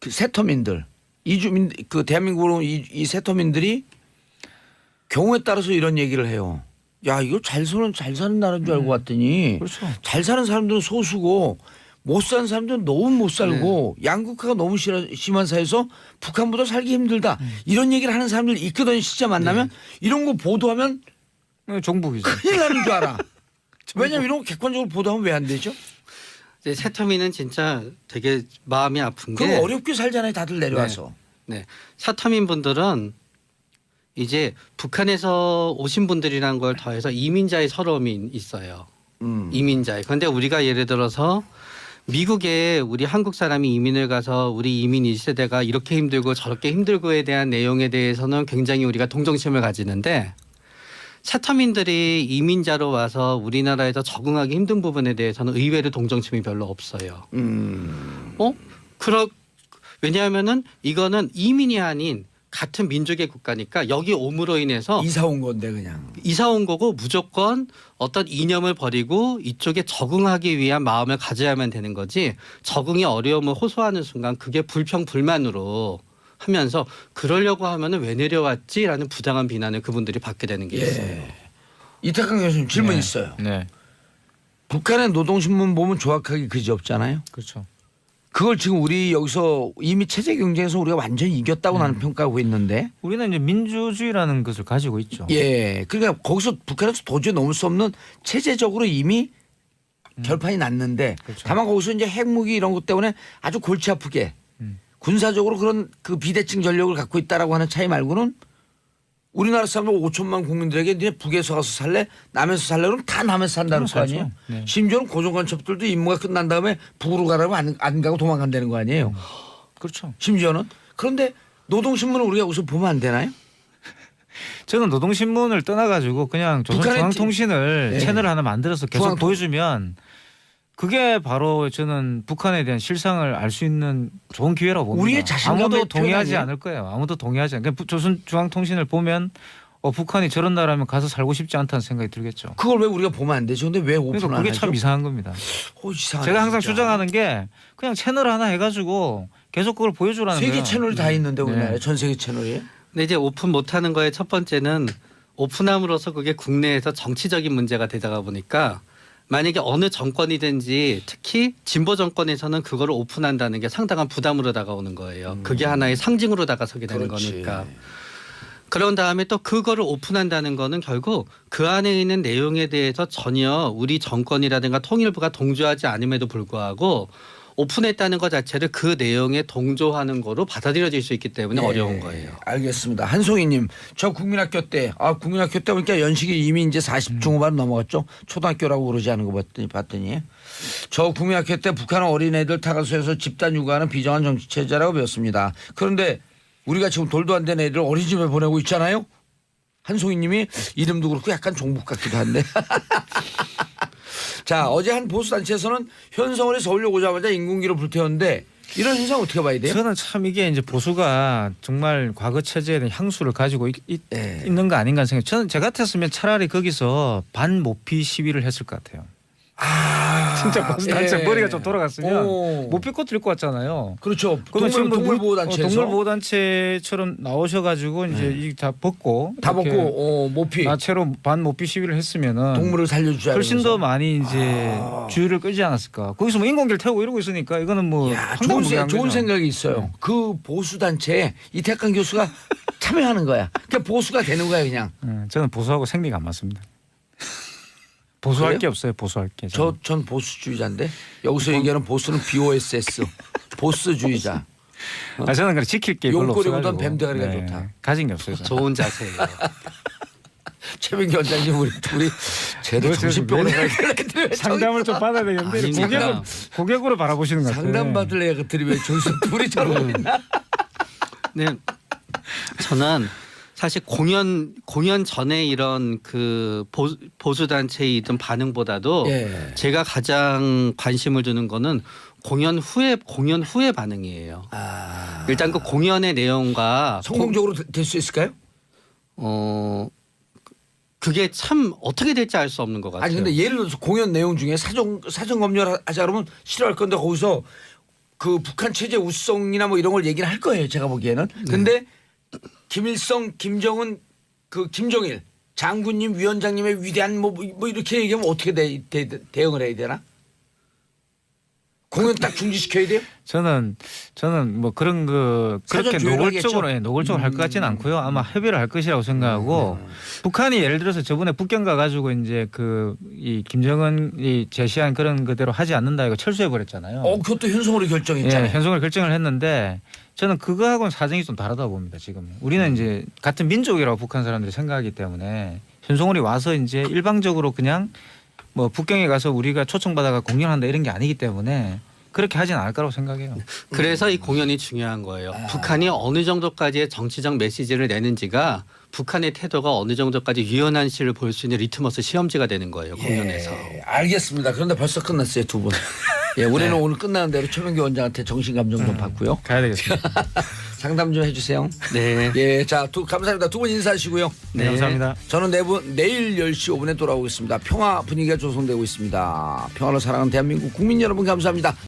세터민들 이주민 그 대한민국으로 이 세터민들이 경우에 따라서 이런 얘기를 해요. 야 이거 잘 사는 나라인 줄 알고 왔더니 그렇죠. 잘 사는 사람들은 소수고 못 사는 사람들은 너무 못 살고 양극화가 너무 심한 사회에서 북한보다 살기 힘들다 이런 얘기를 하는 사람들이 있거든요. 진짜 만나면 이런 거 보도하면 종북이죠. 큰일 나는 줄 알아. 왜냐면 이런 거 객관적으로 보도하면 왜 안 되죠? 이제 세터민은 진짜 되게 마음이 아픈 게 그럼 어렵게 살잖아요. 다들 내려와서. 네. 사터민 분들은 이제 북한에서 오신 분들이란 걸 더해서 이민자의 서러움이 있어요. 이민자의. 그런데 우리가 예를 들어서 미국에 우리 한국 사람이 이민을 가서 우리 이민 1세대가 이렇게 힘들고 저렇게 힘들고에 대한 내용에 대해서는 굉장히 우리가 동정심을 가지는데 차터민들이 이민자로 와서 우리나라에서 적응하기 힘든 부분에 대해서는 의외로 동정심이 별로 없어요. 왜냐하면은 이거는 이민이 아닌 같은 민족의 국가니까 여기 옴으로 인해서 이사 온 건데 그냥. 이사 온 거고 무조건 어떤 이념을 버리고 이쪽에 적응하기 위한 마음을 가져야만 되는 거지 적응이 어려움을 호소하는 순간 그게 불평불만으로 하면서 그러려고 하면은 왜 내려왔지라는 부당한 비난을 그분들이 받게 되는 게 있어요. 이태강 교수님 질문 네. 있어요. 네, 북한의 노동신문 보면 정확하게 그지 없잖아요. 그렇죠. 그걸 지금 우리 여기서 이미 체제 경쟁에서 우리가 완전히 이겼다고 나는 평가하고 있는데. 우리는 이제 민주주의라는 것을 가지고 있죠. 예. 그러니까 거기서 북한에서 도저히 넘을 수 없는 체제적으로 이미 결판이 났는데 그렇죠. 다만 거기서 이제 핵무기 이런 것 때문에 아주 골치 아프게 군사적으로 그런 그 비대칭 전력을 갖고 있다라고 하는 차이 말고는 우리나라 사람들 5천만 국민들에게 이제 북에서 가서 살래 남에서 살래 그러면 다 남에서 산다는 거 아니에요. 네. 심지어는 고종간첩들도 임무가 끝난 다음에 북으로 가라면 안 가고 도망간다는 거 아니에요. 그렇죠. 심지어는. 그런데 노동신문을 우리가 우선 보면 안 되나요? 저는 노동신문을 떠나가지고 그냥 조선중앙통신을 네. 채널 하나 만들어서 계속 보여주면 그게 바로 저는 북한에 대한 실상을 알 수 있는 좋은 기회라고 봅니다. 우리의 자신감의 아무도 표현 동의하지 아니에요? 않을 거예요. 아무도 동의하지 않을 거예요. 조선중앙통신을 보면 북한이 저런 나라면 가서 살고 싶지 않다는 생각이 들겠죠. 그걸 왜 우리가 보면 안 되죠? 근데 왜 오픈을 그러니까 안 그게 하죠? 참 이상한 겁니다. 이상하네, 제가 항상 진짜. 주장하는 게 그냥 채널 하나 해가지고 계속 그걸 보여주라는 거예요. 세계 채널이 다 있는데 우리나라에 네. 전 세계 채널이. 근데 이제 오픈 못하는 거의 첫 번째는 오픈함으로써 그게 국내에서 정치적인 문제가 되다가 보니까 만약에 어느 정권이든지 특히 진보 정권에서는 그거를 오픈한다는 게 상당한 부담으로 다가오는 거예요. 그게 하나의 상징으로 다가서게 되는 그렇지. 거니까. 그런 다음에 또 그거를 오픈한다는 거는 결국 그 안에 있는 내용에 대해서 전혀 우리 정권이라든가 통일부가 동조하지 않음에도 불구하고 오픈했다는 것 자체를 그 내용에 동조하는 거로 받아들여질 수 있기 때문에 어려운 거예요. 알겠습니다. 한송이님, 저 국민학교 때, 국민학교 때 보니까 연식이 이미 이제 40 중후반 넘어갔죠. 초등학교라고 그러지 않은 거 봤더니. 저 국민학교 때 북한 어린애들 타가수에서 집단 육아하는 비정한 정치 체제라고 배웠습니다. 그런데 우리가 지금 돌도 안 된 애들 어린이집에 보내고 있잖아요. 한송이님이 이름도 그렇고 약간 종북 같기도 한데. 자, 어제 한 보수단체에서는 현성원이 서울에 오자마자 인공기로 불태웠는데 이런 현상 어떻게 봐야 돼요? 저는 참 이게 이제 보수가 정말 과거 체제에 대한 향수를 가지고 네. 있는 거 아닌가 생각. 저는 제 같았으면 차라리 거기서 반모피 시위를 했을 것 같아요. 진짜 보수단체 머리가 좀 돌아갔으면 모피꽃 들고 왔잖아요. 그렇죠. 그러면 지금 동물보호단체에서 동물보호단체처럼 나오셔가지고 이제 이 다 벗고 다 벗고 모피 나체로 반모피 시위를 했으면은 동물을 살려주자. 훨씬 더 많이 이제 주의를 끌지 않았을까. 거기서 뭐 인공기를 태우고 이러고 있으니까 이거는 뭐 좋은 생각이 있어요. 그 보수단체에 이태강 교수가 참여하는 거야. 그러니까 보수가 되는 거야 그냥. 저는 보수하고 생리가 안 맞습니다. 보수할 그래요? 게 없어요. 보수할 게. 전 보수주의자인데 여기서 얘기하는 보수는 BOSS 보스주의자. 저는 그래 지킬 게 별로 용꼬리보단 없어가지고. 뱀대가리가 좋다. 가진 게 없어요. 저는. 좋은 자세예요. 최민기 원장님 우리 둘이 제대로 정신병원에 가야 돼. 상담을 좀 받아야 되겠는데 아닙니다. 고객으로 바라보시는 것 같아요. 상담 받을 애들이 왜 저기서 둘이 저러고 있나? 네, 저는 사실 공연 전에 이런 그 보수 단체이든 반응보다도 예. 제가 가장 관심을 두는 거는 공연 후에 반응이에요. 일단 그 공연의 내용과 성공적으로 될 수 있을까요? 그게 참 어떻게 될지 알 수 없는 것 같아요. 아니 근데 예를 들어서 공연 내용 중에 사전 검열하자 그러면 싫어할 건데 거기서 그 북한 체제 우성이나 뭐 이런 걸 얘기를 할 거예요. 제가 보기에는. 근데 김일성, 김정은, 그 김정일 장군님, 위원장님의 위대한 뭐 이렇게 얘기하면 어떻게 대응을 해야 되나? 공연 딱 중지시켜야 돼요? 저는 뭐 그런 그렇게 노골적으로 할 것 같지는 않고요. 아마 협의를 할 것이라고 생각하고 북한이 예를 들어서 저번에 북경 가가지고 이제 이 김정은이 제시한 그런 그대로 하지 않는다 이거 철수해 버렸잖아요. 그것도 현송으로 결정했잖아요. 예, 현송을 결정을 했는데 저는 그거하고는 사정이 좀 다르다고 봅니다. 지금 우리는 이제 같은 민족이라고 북한 사람들이 생각하기 때문에 현송월이 와서 이제 일방적으로 그냥 뭐 북경에 가서 우리가 초청받아가 공연한다 이런 게 아니기 때문에 그렇게 하진 않을 거라고 생각해요. 그래서 이 공연이 중요한 거예요. 북한이 어느 정도까지의 정치적 메시지를 내는지가 북한의 태도가 어느 정도까지 유연한지를 볼 수 있는 리트머스 시험지가 되는 거예요. 공연에서. 예, 알겠습니다. 그런데 벌써 끝났어요, 두 분. 예, 우리는 오늘 끝나는 대로 최명규 원장한테 정신 감정 좀 받고요. 가야 되겠습니다. 상담 좀 해주세요. 네. 예, 자, 감사합니다. 두 분 인사하시고요. 네, 감사합니다. 저는 내일 10시 5분에 돌아오겠습니다. 평화 분위기가 조성되고 있습니다. 평화를 사랑하는 대한민국 국민 여러분 감사합니다.